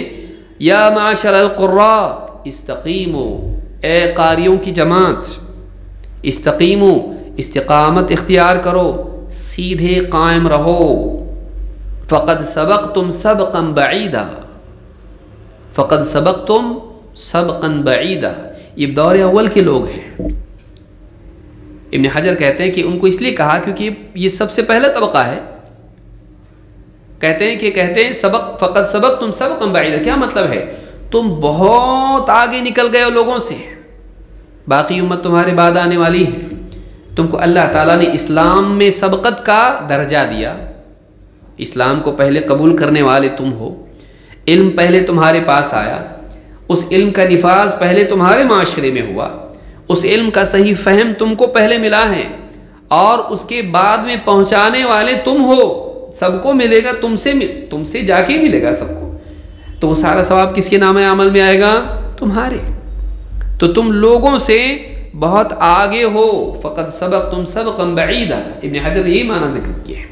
Speaker 1: یا معاشر القراء استقیموا، اے قاریوں کی جماعت، استقیموا، استقامت اختیار کرو، سیدھے قائم رہو۔ فقد سبقتم سبقا بعیدا، فقد سبقتم سبقا بعیدا، یہ دور اول کے لوگ ہیں۔ ابن حجر کہتے ہیں کہ ان کو اس لیے کہا کیونکہ یہ سب سے پہلا طبقہ ہے۔ کہتے ہیں سبق فقد سبقتم سبقا بعیدا، کیا مطلب ہے؟ تم بہت آگے نکل گئے ہو لوگوں سے، باقی امت تمہارے بعد آنے والی ہے۔ تم کو اللہ تعالیٰ نے اسلام میں سبقت کا درجہ دیا، اسلام کو پہلے قبول کرنے والے تم ہو، علم پہلے تمہارے پاس آیا، اس علم کا نفاذ پہلے تمہارے معاشرے میں ہوا، اس علم کا صحیح فہم تم کو پہلے ملا ہے، اور اس کے بعد میں پہنچانے والے تم ہو، سب کو ملے گا، تم سے جا کے ملے گا سب کو، تو وہ سارا ثواب کس کے نام عمل میں آئے گا؟ تمہارے۔ تو تم لوگوں سے بہت آگے ہو، فقد سبقتم سبقا بعیدا۔ ابن حجر نے یہی معنی ذکر کیا ہے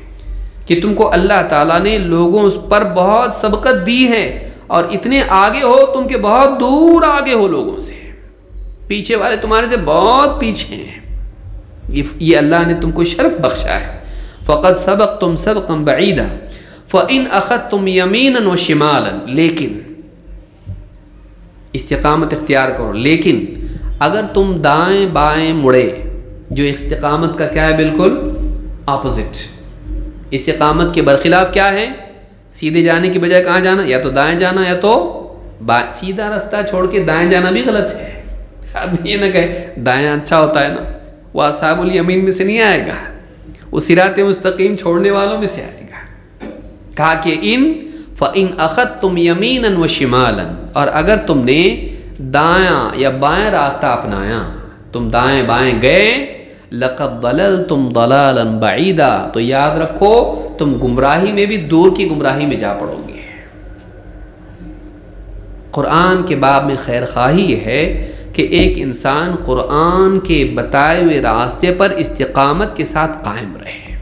Speaker 1: کہ تم کو اللہ تعالیٰ نے لوگوں پر بہت سبقت دی ہے، اور اتنے آگے ہو تم کے بہت دور آگے ہو لوگوں سے، پیچھے والے تمہارے سے بہت پیچھے ہیں، یہ اللہ نے تم کو شرف بخشا ہے۔ فقد سبقتم سبقا بعیدا فإن أخذتم يمينا وشمالا، لیکن استقامت اختیار کرو، لیکن اگر تم دائیں بائیں مڑے، جو استقامت کا کیا ہے؟ بالکل اپوزٹ۔ استقامت کے برخلاف کیا ہے؟ سیدھے جانے کی بجائے کہاں جانا؟ یا تو دائیں جانا یا تو بائیں۔ سیدھا راستہ چھوڑ کے دائیں جانا بھی غلط ہے۔ آدمی یہ نہ کہے دائیں اچھا ہوتا ہے نا، وہ اصحاب الیمین میں سے نہیں آئے گا، وہ صراط مستقیم چھوڑنے والوں میں سے آئے گا۔ کہا کہ فَإِنْ أَخَذْتُمْ يَمِينًا وَشِمَالًا، اور اگر تم نے دایاں یا بائیں راستہ اپنایا، تم دائیں بائیں گئے، لَقَدْ ضَلَلْتُمْ ضَلَالًا بَعِيدًا، تو یاد رکھو تم گمراہی میں بھی دور کی گمراہی میں جا پڑو گے۔ قرآن کے باب میں خیر خواہی یہ ہے کہ ایک انسان قرآن کے بتائے ہوئے راستے پر استقامت کے ساتھ قائم رہے،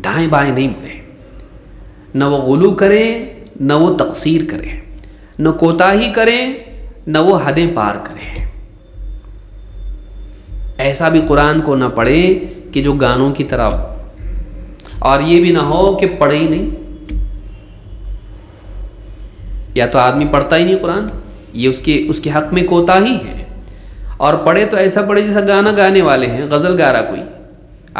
Speaker 1: دائیں بائیں نہیں مڑے، نہ وہ غلو کرے نہ وہ تقصیر کرے، نہ کوتاہی کرے نہ وہ حدیں پار کرے۔ ایسا بھی قرآن کو نہ پڑھے کہ جو گانوں کی طرح ہو، اور یہ بھی نہ ہو کہ پڑھے ہی نہیں، یا تو آدمی پڑھتا ہی نہیں قرآن، یہ اس کے حق میں کوتاہی ہے، اور پڑھے تو ایسا پڑھے جیسا گانا گانے والے ہیں، غزل گا رہا کوئی۔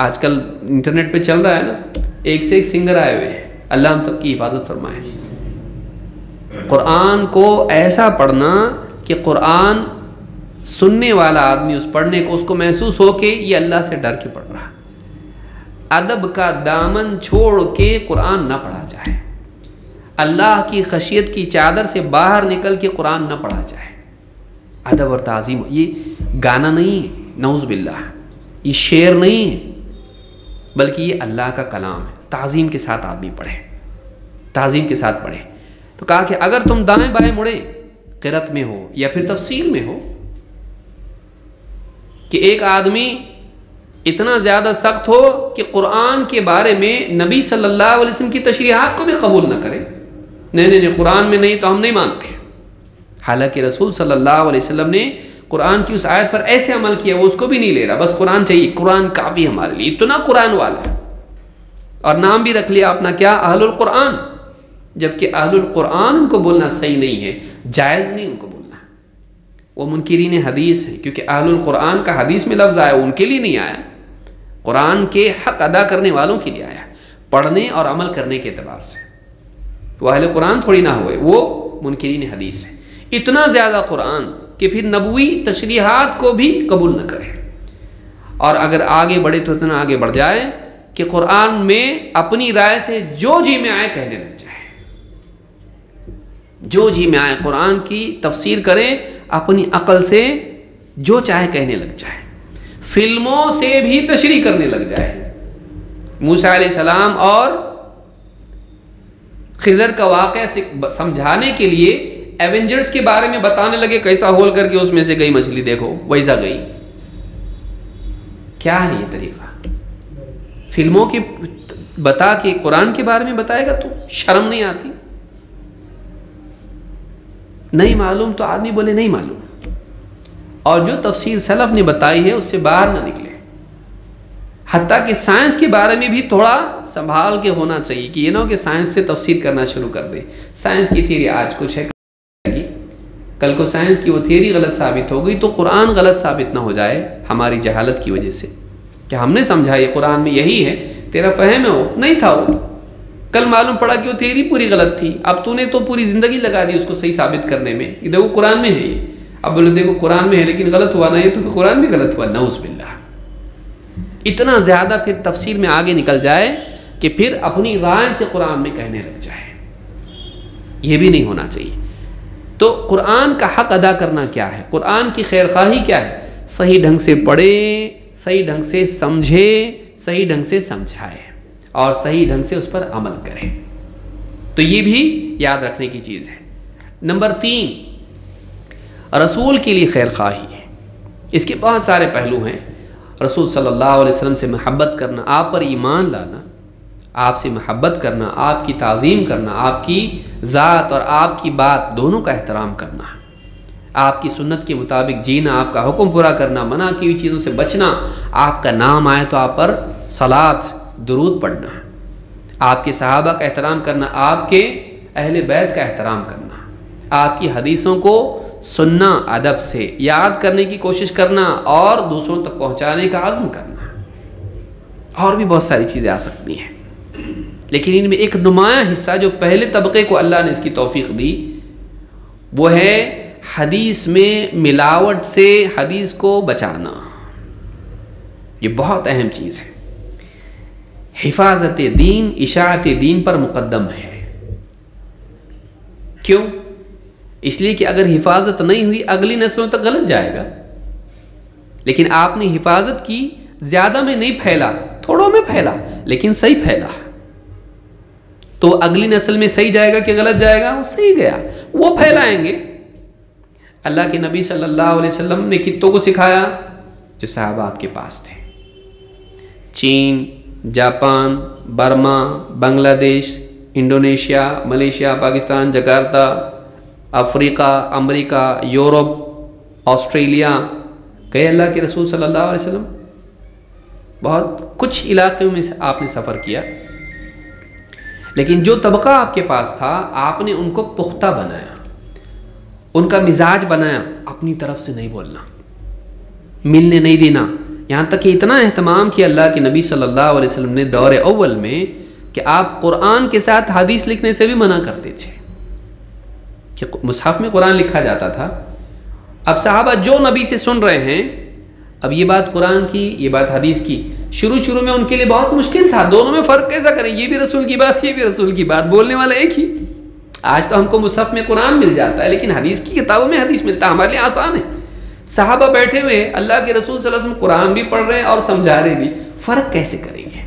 Speaker 1: آج کل انٹرنیٹ پہ چل رہا ہے نا، ایک سے ایک سنگر آئے ہوئے ہیں، اللہ ہم سب کی حفاظت فرمائے۔ قرآن کو ایسا پڑھنا کہ قرآن سننے والا آدمی اس پڑھنے کو اس کو محسوس ہو کہ یہ اللہ سے ڈر کے پڑھ رہا، ادب کا دامن چھوڑ کے قرآن نہ پڑھا جائے، اللہ کی خشیت کی چادر سے باہر نکل کے قرآن نہ پڑھا جائے، ادب اور تعظیم۔ یہ گانا نہیں ہے، نعوذ باللہ، یہ شعر نہیں ہے، بلکہ یہ اللہ کا کلام ہے، تعظیم کے ساتھ آدمی پڑھے، تعظیم کے ساتھ پڑھے۔ تو کہا کہ اگر تم دائیں بائیں مڑے، قرأت میں ہو یا پھر تفسیر میں ہو، کہ ایک آدمی اتنا زیادہ سخت ہو کہ قرآن کے بارے میں نبی صلی اللہ علیہ وسلم کی تشریحات کو بھی قبول نہ کرے، نہیں قرآن میں نہیں تو ہم نہیں مانتے، حالانکہ رسول صلی اللہ علیہ وسلم نے قرآن کی اس آیت پر ایسے عمل کیا، وہ اس کو بھی نہیں لے رہا، بس قرآن چاہیے، قرآن کافی ہمارے لیے، اتنا قرآن والا، اور نام بھی رکھ لیا اپنا کیا؟ اہل القرآن، جبکہ اہل القرآن ان کو بولنا صحیح نہیں ہے، جائز نہیں ان کو بولنا، وہ منکرین حدیث ہیں، کیونکہ اہل القرآن کا حدیث میں لفظ آیا ان کے لیے نہیں آیا، قرآن کے حق ادا کرنے والوں کے لیے آیا، پڑھنے اور عمل کرنے کے اعتبار سے، وہ اہل قرآن تھوڑی نہ ہوئے، وہ منکرین حدیث ہیں۔ اتنا زیادہ قرآن کہ پھر نبوی تشریحات کو بھی قبول نہ کرے، اور اگر آگے بڑھے تو اتنا آگے بڑھ جائے کہ قرآن میں اپنی رائے سے جو جی میں آئے کہنے لگ جائے، جو جی میں آئے قرآن کی تفسیر کرے، اپنی عقل سے جو چاہے کہنے لگ جائے، فلموں سے بھی تشریح کرنے لگ جائے۔ موسیٰ علیہ السلام اور خضر کا واقعہ سمجھانے کے لیے ایونجرز کے بارے میں بتانے لگے، کیسا ہول کر کے اس میں سے گئی مچھلی، دیکھو ویسا گئی۔ کیا ہے یہ طریقہ؟ فلموں کی بتا کے قرآن کے بارے میں بتائے گا تو شرم نہیں آتی؟ نہیں معلوم تو آدمی بولے نہیں معلوم، اور جو تفسیر سلف نے بتائی ہے اس سے باہر نہ نکلے، حتیٰ کہ سائنس کے بارے میں بھی تھوڑا سنبھال کے ہونا چاہیے کہ یہ نہ ہو کہ سائنس سے تفسیر کرنا شروع کر دے. سائنس کی تھیوری آج کچھ ہے، کل کو سائنس کی وہ تھیوری غلط ثابت ہو گئی تو قرآن غلط ثابت نہ ہو جائے ہماری جہالت کی وجہ سے کہ ہم نے سمجھا یہ قرآن میں یہی ہے، تیرا فہم ہے وہ نہیں تھا، وہ کل معلوم پڑا کہ وہ تھیوری پوری غلط تھی، اب تو نے تو پوری زندگی لگا دی اس کو صحیح ثابت کرنے میں، یہ دیکھو قرآن میں ہے یہ، اب بولے دیکھو قرآن میں ہے لیکن غلط ہوا نا، یہ تو قرآن بھی غلط ہوا، نعوذ باللہ. اتنا زیادہ پھر تفسیر میں آگے نکل جائے کہ پھر اپنی رائے سے قرآن میں کہنے لگ جائے، یہ بھی نہیں ہونا چاہیے. تو قرآن کا حق ادا کرنا کیا ہے، قرآن کی خیر خواہی کیا ہے؟ صحیح ڈھنگ سے پڑھے، صحیح ڈھنگ سے سمجھے، صحیح ڈھنگ سے سمجھائے اور صحیح ڈھنگ سے اس پر عمل کرے. تو یہ بھی یاد رکھنے کی چیز ہے. نمبر 3، رسول کے لیے خیر خواہی ہے. اس کے بہت سارے پہلو ہیں. رسول صلی اللہ علیہ وسلم سے محبت کرنا، آپ پر ایمان لانا، آپ سے محبت کرنا، آپ کی تعظیم کرنا، آپ کی ذات اور آپ کی بات دونوں کا احترام کرنا، آپ کی سنت کے مطابق جینا، آپ کا حکم پورا کرنا، منع کی ہوئی چیزوں سے بچنا، آپ کا نام آئے تو آپ پر صلاۃ درود پڑھنا، آپ کے صحابہ کا احترام کرنا، آپ کے اہل بیت کا احترام کرنا، آپ کی حدیثوں کو سننا، ادب سے یاد کرنے کی کوشش کرنا اور دوسروں تک پہنچانے کا عزم کرنا. اور بھی بہت ساری چیزیں آ سکتی ہیں، لیکن ان میں ایک نمایاں حصہ جو پہلے طبقے کو اللہ نے اس کی توفیق دی وہ ہے حدیث میں ملاوٹ سے حدیث کو بچانا. یہ بہت اہم چیز ہے. حفاظت دین اشاعت دین پر مقدم ہے. کیوں؟ اس لیے کہ اگر حفاظت نہیں ہوئی اگلی نسلوں تک غلط جائے گا. لیکن آپ نے حفاظت کی، زیادہ میں نہیں پھیلا، تھوڑوں میں پھیلا لیکن صحیح پھیلا، تو اگلی نسل میں صحیح جائے گا کہ غلط جائے گا؟ وہ صحیح گیا، وہ پھیلائیں گے. اللہ کے نبی صلی اللہ علیہ وسلم نے کتوں کو سکھایا؟ جو صحابہ آپ کے پاس تھے. چین، جاپان، برما، بنگلہ دیش، انڈونیشیا، ملیشیا، پاکستان، جکارتا، افریقہ، امریکہ، یورپ، آسٹریلیا گئے اللہ کے رسول صلی اللہ علیہ وسلم. بہت کچھ علاقوں میں آپ نے سفر کیا، لیکن جو طبقہ آپ کے پاس تھا آپ نے ان کو پختہ بنایا، ان کا مزاج بنایا. اپنی طرف سے نہیں بولنا، ملنے نہیں دینا. یہاں تک کہ اتنا اہتمام کیا اللہ کے نبی صلی اللہ علیہ وسلم نے دور اول میں کہ آپ قرآن کے ساتھ حدیث لکھنے سے بھی منع کرتے تھے کہ مصحف میں قرآن لکھا جاتا تھا. اب صحابہ جو نبی سے سن رہے ہیں، اب یہ بات قرآن کی، یہ بات حدیث کی، شروع میں ان کے لیے بہت مشکل تھا. دونوں میں فرق کیسا کریں؟ یہ بھی رسول کی بات، یہ بھی رسول کی بات، بولنے والا ایک ہی. آج تو ہم کو مصحف میں قرآن مل جاتا ہے لیکن حدیث کی کتابوں میں حدیث ملتا ہے، ہمارے لیے آسان ہے. صحابہ بیٹھے ہوئے اللہ کے رسول صلی اللہ علیہ وسلم قرآن بھی پڑھ رہے ہیں اور سمجھا رہے بھی، فرق کیسے کریں گے؟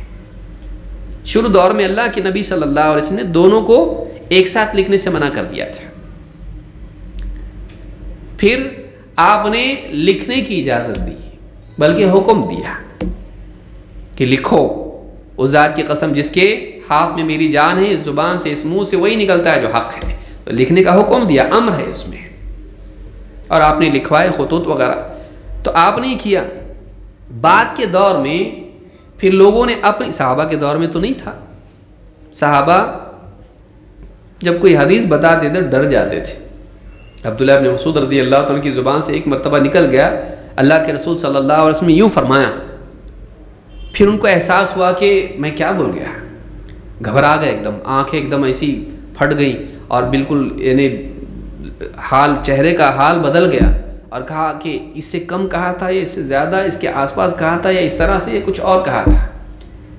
Speaker 1: شروع دور میں اللہ کے نبی صلی اللہ علیہ وسلم نے دونوں کو ایک ساتھ لکھنے سے منع کر دیا تھا. پھر آپ نے لکھنے کی اجازت دی، بلکہ حکم دیا کہ لکھو. اس ذات کی قسم جس کے ہاتھ میں میری جان ہے، اس زبان سے، اس منہ سے وہی نکلتا ہے جو حق ہے. تو لکھنے کا حکم دیا، امر ہے اس میں، اور آپ نے لکھوائے خطوط وغیرہ. تو آپ نے کیا. بعد کے دور میں پھر لوگوں نے اپنی، صحابہ کے دور میں تو نہیں تھا، صحابہ جب کوئی حدیث بتاتے تھے ڈر جاتے تھے. عبداللہ بن مسعود رضی اللہ عنہ کی زبان سے ایک مرتبہ نکل گیا اللہ کے رسول صلی اللہ علیہ وسلم نے یوں فرمایا. پھر ان کو احساس ہوا کہ میں کیا بول گیا، گھبرا گئے ایک دم، آنکھیں ایک دم ایسی پھٹ گئیں اور بالکل یعنی حال، چہرے کا حال بدل گیا، اور کہا کہ اس سے کم کہا تھا یا اس سے زیادہ اس کے آس پاس کہا تھا یا اس طرح سے یا کچھ اور کہا تھا.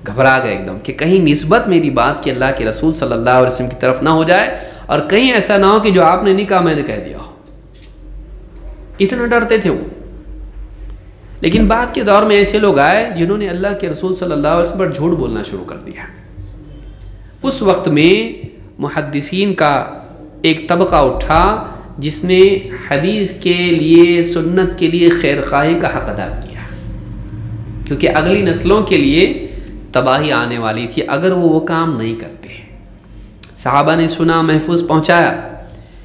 Speaker 1: گھبرا گئے ایک دم کہ کہیں نسبت میری بات کہ اللہ کے رسول صلی اللہ علیہ وسلم کی طرف نہ ہو جائے اور کہیں ایسا نہ ہو کہ جو آپ نے نہیں کہا میں نے کہہ دیا ہو. اتنا ڈرتے تھے وہ. لیکن بعد کے دور میں ایسے لوگ آئے جنہوں نے اللہ کے رسول صلی اللہ علیہ وسلم پر جھوٹ بولنا شروع کر دیا. اس وقت میں محدثین کا ایک طبقہ اٹھا جس نے حدیث کے لیے، سنت کے لیے خیر خواہی کا حق ادا کیا، کیونکہ اگلی نسلوں کے لیے تباہی آنے والی تھی اگر وہ کام نہیں کرتے. صحابہ نے سنا، محفوظ پہنچایا،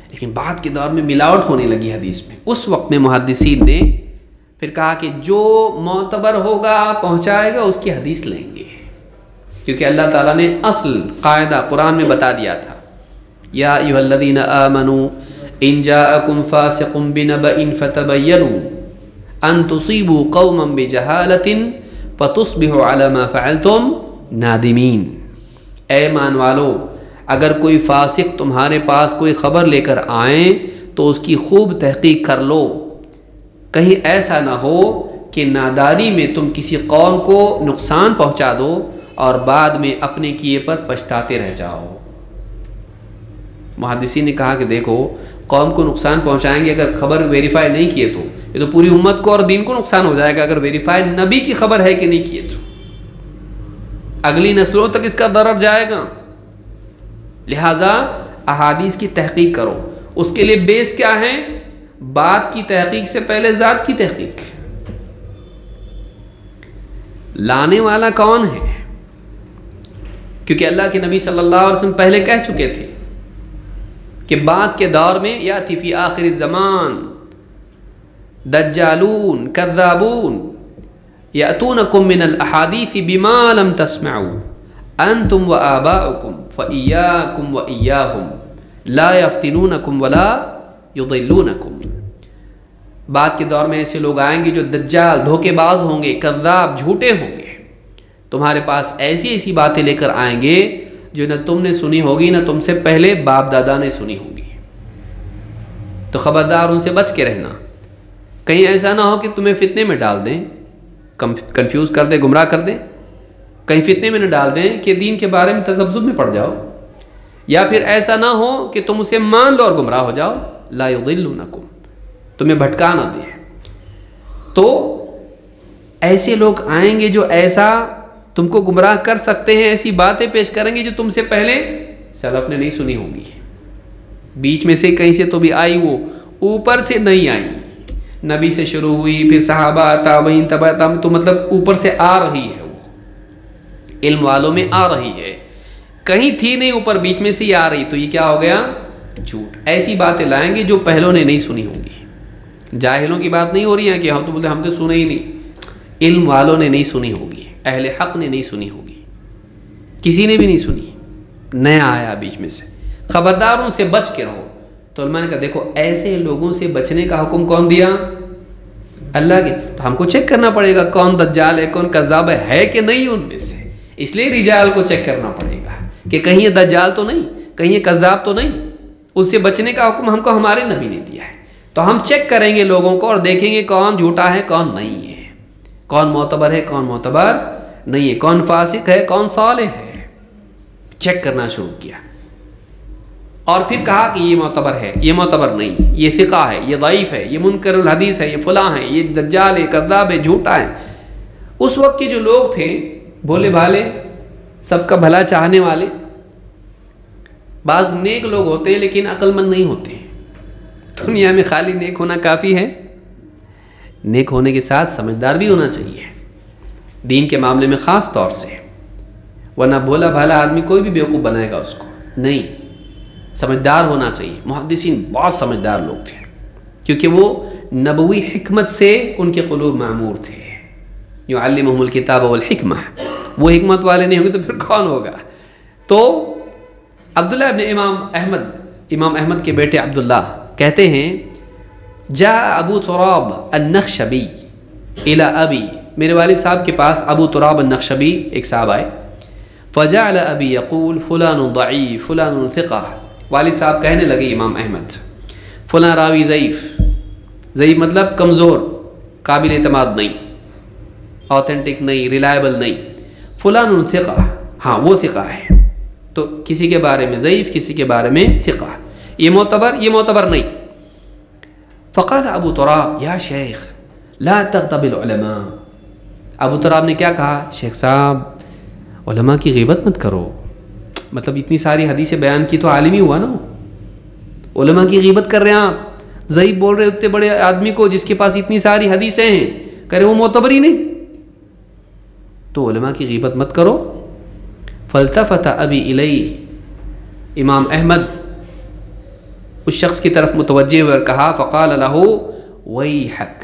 Speaker 1: لیکن بعد کے دور میں ملاوٹ ہونے لگی حدیث میں. اس وقت میں محدثین نے پھر کہا کہ جو معتبر ہوگا پہنچائے گا اس کی حدیث لیں گے، کیونکہ اللہ تعالیٰ نے اصل قاعدہ قرآن میں بتا دیا تھا، یا ایھا الذین آمنوا ان جاءکم فاسق بنبأ فتبینوا ان تصیبوا قوما بجہالۃ فتصبحوا علی ما فعلتم نادمین۔ اے ایمان والو، اگر کوئی فاسق تمہارے پاس کوئی خبر لے کر آئیں تو اس کی خوب تحقیق کر لو، کہیں ایسا نہ ہو کہ نادانی میں تم کسی قوم کو نقصان پہنچا دو اور بعد میں اپنے کیے پر پچھتاتے رہ جاؤ۔ محدثین نے کہا کہ دیکھو، قوم کو نقصان پہنچائیں گے اگر خبر ویریفائی نہیں کیے تو یہ تو پوری امت کو اور دین کو نقصان ہو جائے گا، اگر ویریفائی نبی کی خبر ہے کہ نہیں کیے تو اگلی نسلوں تک اس کا ضرر جائے گا۔ لہٰذا احادیث کی تحقیق کرو۔ اس کے لیے بیس کیا ہے؟ بات کی تحقیق سے پہلے ذات کی تحقیق۔ لانے والا کون ہے؟ کیونکہ اللہ کے نبی صلی اللہ علیہ وسلم پہلے کہہ چکے تھے کہ بعد کے دور میں یاتی فی آخر الزمان دجالون کذابون یأتونکم من الاحادیث بما لم تسمعوا انتم وآباؤکم فإیاکم وإیاہم لا یفتنونکم ولا یضلونکم۔ بعد کے دور میں ایسے لوگ آئیں گے جو دجال، دھوکے باز ہوں گے، کذاب، جھوٹے ہوں گے، تمہارے پاس ایسی ایسی باتیں لے کر آئیں گے جو نہ تم نے سنی ہوگی نہ تم سے پہلے باپ دادا نے سنی ہوگی۔ تو خبردار ان سے بچ کے رہنا، کہیں ایسا نہ ہو کہ تمہیں فتنے میں ڈال دیں، کنفیوز کر دیں، گمراہ کر دیں، کہیں فتنے میں نہ ڈال دیں کہ دین کے بارے میں تذبذب میں پڑ جاؤ، یا پھر ایسا نہ ہو کہ تم اسے مان لو اور گمراہ ہو جاؤ۔ لا یضلونکم، تمہیں بھٹکا نہ دیں۔ تو ایسے لوگ آئیں گے جو ایسا تم کو گمراہ کر سکتے ہیں، ایسی باتیں پیش کریں گے جو تم سے پہلے سلف نے نہیں سنی ہوگی، بیچ میں سے کہیں سے تو بھی آئی، وہ اوپر سے نہیں آئی، نبی سے شروع ہوئی، پھر صحابہ، تابعین، تبع تابعین، تو مطلب اوپر سے آ رہی ہے، وہ علم والوں میں آ رہی ہے، کہیں تھی نہیں اوپر، بیچ میں سے ہی آ رہی، تو یہ کیا ہو گیا؟ جھوٹ۔ ایسی باتیں لائیں گے جو پہلوں نے نہیں سنی ہوگی۔ جاہلوں کی بات نہیں ہو رہی ہے کہ ہم تو بولتے ہم تو سنے ہی نہیں، علم والوں نے نہیں سنی ہوگی، اہل حق نے نہیں سنی ہوگی، کسی نے بھی نہیں سنی، نیا آیا بیچ میں سے، خبردار ان سے بچ کے رہو۔ تو علماء نے کہا دیکھو ایسے لوگوں سے بچنے کا حکم کون دیا؟ اللہ کے۔ تو ہم کو چیک کرنا پڑے گا کون دجال ہے، کون کذاب ہے کہ نہیں ان میں سے، اس لیے رجال کو چیک کرنا پڑے گا کہ کہیں یہ دجال تو نہیں، کہیں یہ کذاب تو نہیں۔ اس سے بچنے کا حکم ہم کو ہمارے نبی نے دیا ہے، تو ہم چیک کریں گے لوگوں کو اور دیکھیں گے کون جھوٹا ہے کون نہیں ہے، کون معتبر ہے کون معتبر نہیں ہے، کون فاسق ہے کون صالح ہے، چیک کرنا شروع کیا۔ اور پھر کہا کہ یہ معتبر ہے، یہ معتبر نہیں، یہ ثقہ ہے، یہ ضعیف ہے، یہ منکر الحدیث ہے، یہ فلاں ہے، یہ دجال ہے، کذاب ہے، جھوٹا ہے۔ اس وقت کے جو لوگ تھے بھولے بھالے، سب کا بھلا چاہنے والے، بعض نیک لوگ ہوتے ہیں لیکن عقل مند نہیں ہوتے۔ دنیا میں خالی نیک ہونا کافی ہے، نیک ہونے کے ساتھ سمجھدار بھی ہونا چاہیے، دین کے معاملے میں خاص طور سے، ورنہ بھولا بھالا آدمی کوئی بھی بیوقوف بنائے گا اس کو نہیں، سمجھدار ہونا چاہیے۔ محدثین بہت سمجھدار لوگ تھے کیونکہ وہ نبوی حکمت سے ان کے قلوب معمور تھے۔ یعلمہم الکتاب والحکمہ، وہ حکمت والے نہیں ہوں گے تو پھر کون ہوگا؟ تو عبداللہ ابن امام احمد کے بیٹے عبداللہ کہتے ہیں جاء ابو تراب النخشبی الی ابی، میرے والد صاحب کے پاس ابو تراب النخشبی ایک صاحب آئے، فجعل ابی یقول فلان ضعیف فلان ثقہ، والد صاحب کہنے لگے امام احمد فلاں راوی ضعیف، ضعیف مطلب کمزور، قابل اعتماد نہیں، آتھینٹک نہیں، ریلائبل نہیں، فلان ثقہ، ہاں وہ ثقہ ہے، تو کسی کے بارے میں ضعیف کسی کے بارے میں ثقہ، یہ معتبر نہیں۔ فقال ابو تراب یا شیخ لا تغتب العلماء، ابو تراب نے کیا کہا؟ شیخ صاحب علماء کی غیبت مت کرو، مطلب اتنی ساری حدیثیں بیان کی تو عالم ہی ہوا نا، علماء کی غیبت کر رہے ہیں آپ، ضعیف بول رہے اتنے بڑے آدمی کو جس کے پاس اتنی ساری حدیثیں ہیں، کہہ رہے وہ معتبر ہی نہیں، تو علماء کی غیبت مت کرو۔ فالتفت ابی الیہ، امام احمد اس شخص کی طرف متوجہ ہوئے اور کہا، فقال له ویحک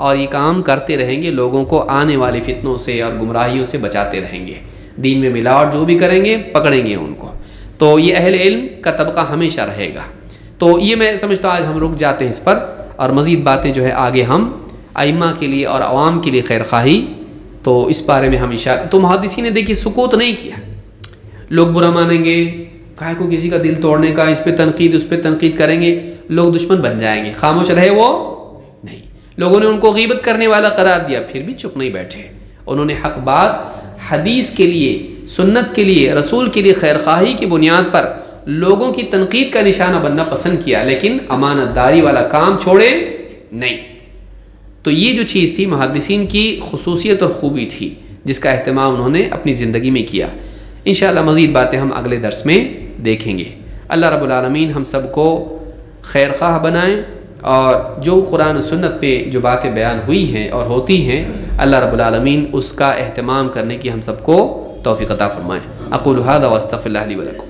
Speaker 1: اور یہ کام کرتے رہیں گے، لوگوں کو آنے والے فتنوں سے اور گمراہیوں سے بچاتے رہیں گے، دین میں ملاوٹ جو بھی کریں گے پکڑیں گے ان کو۔ تو یہ اہل علم کا طبقہ ہمیشہ رہے گا۔ تو یہ میں سمجھتا ہوں آج ہم رک جاتے ہیں اس پر، اور مزید باتیں جو ہے آگے ہم ائمہ کے لیے اور عوام کے لیے خیر خواہی، تو اس بارے میں ہم تو محدثین نے دیکھیے سکوت نہیں کیا۔ لوگ برا مانیں گے، کہا کو کسی کا دل توڑنے کا، اس پہ تنقید اس پہ تنقید کریں گے، لوگ دشمن بن جائیں گے، خاموش رہے وہ نہیں۔ لوگوں نے ان کو غیبت کرنے والا قرار دیا، پھر بھی چپ نہیں بیٹھے، انہوں نے حق بات حدیث کے لیے، سنت کے لیے، رسول کے لیے خیر خواہی کی بنیاد پر لوگوں کی تنقید کا نشانہ بننا پسند کیا، لیکن امانت داری والا کام چھوڑے نہیں۔ تو یہ جو چیز تھی محدثین کی خصوصیت اور خوبی تھی، جس کا اہتمام انہوں نے اپنی زندگی میں کیا۔ انشاءاللہ مزید باتیں ہم اگلے درس میں دیکھیں گے۔ اللہ رب العالمین ہم سب کو خیر خواہ بنائیں، اور جو قرآن و سنت پہ جو باتیں بیان ہوئی ہیں اور ہوتی ہیں، اللہ رب العالمین اس کا اہتمام کرنے کی ہم سب کو توفیق عطا فرمائیں۔ اقول ھذا واستغفر اللہ لی ولکم۔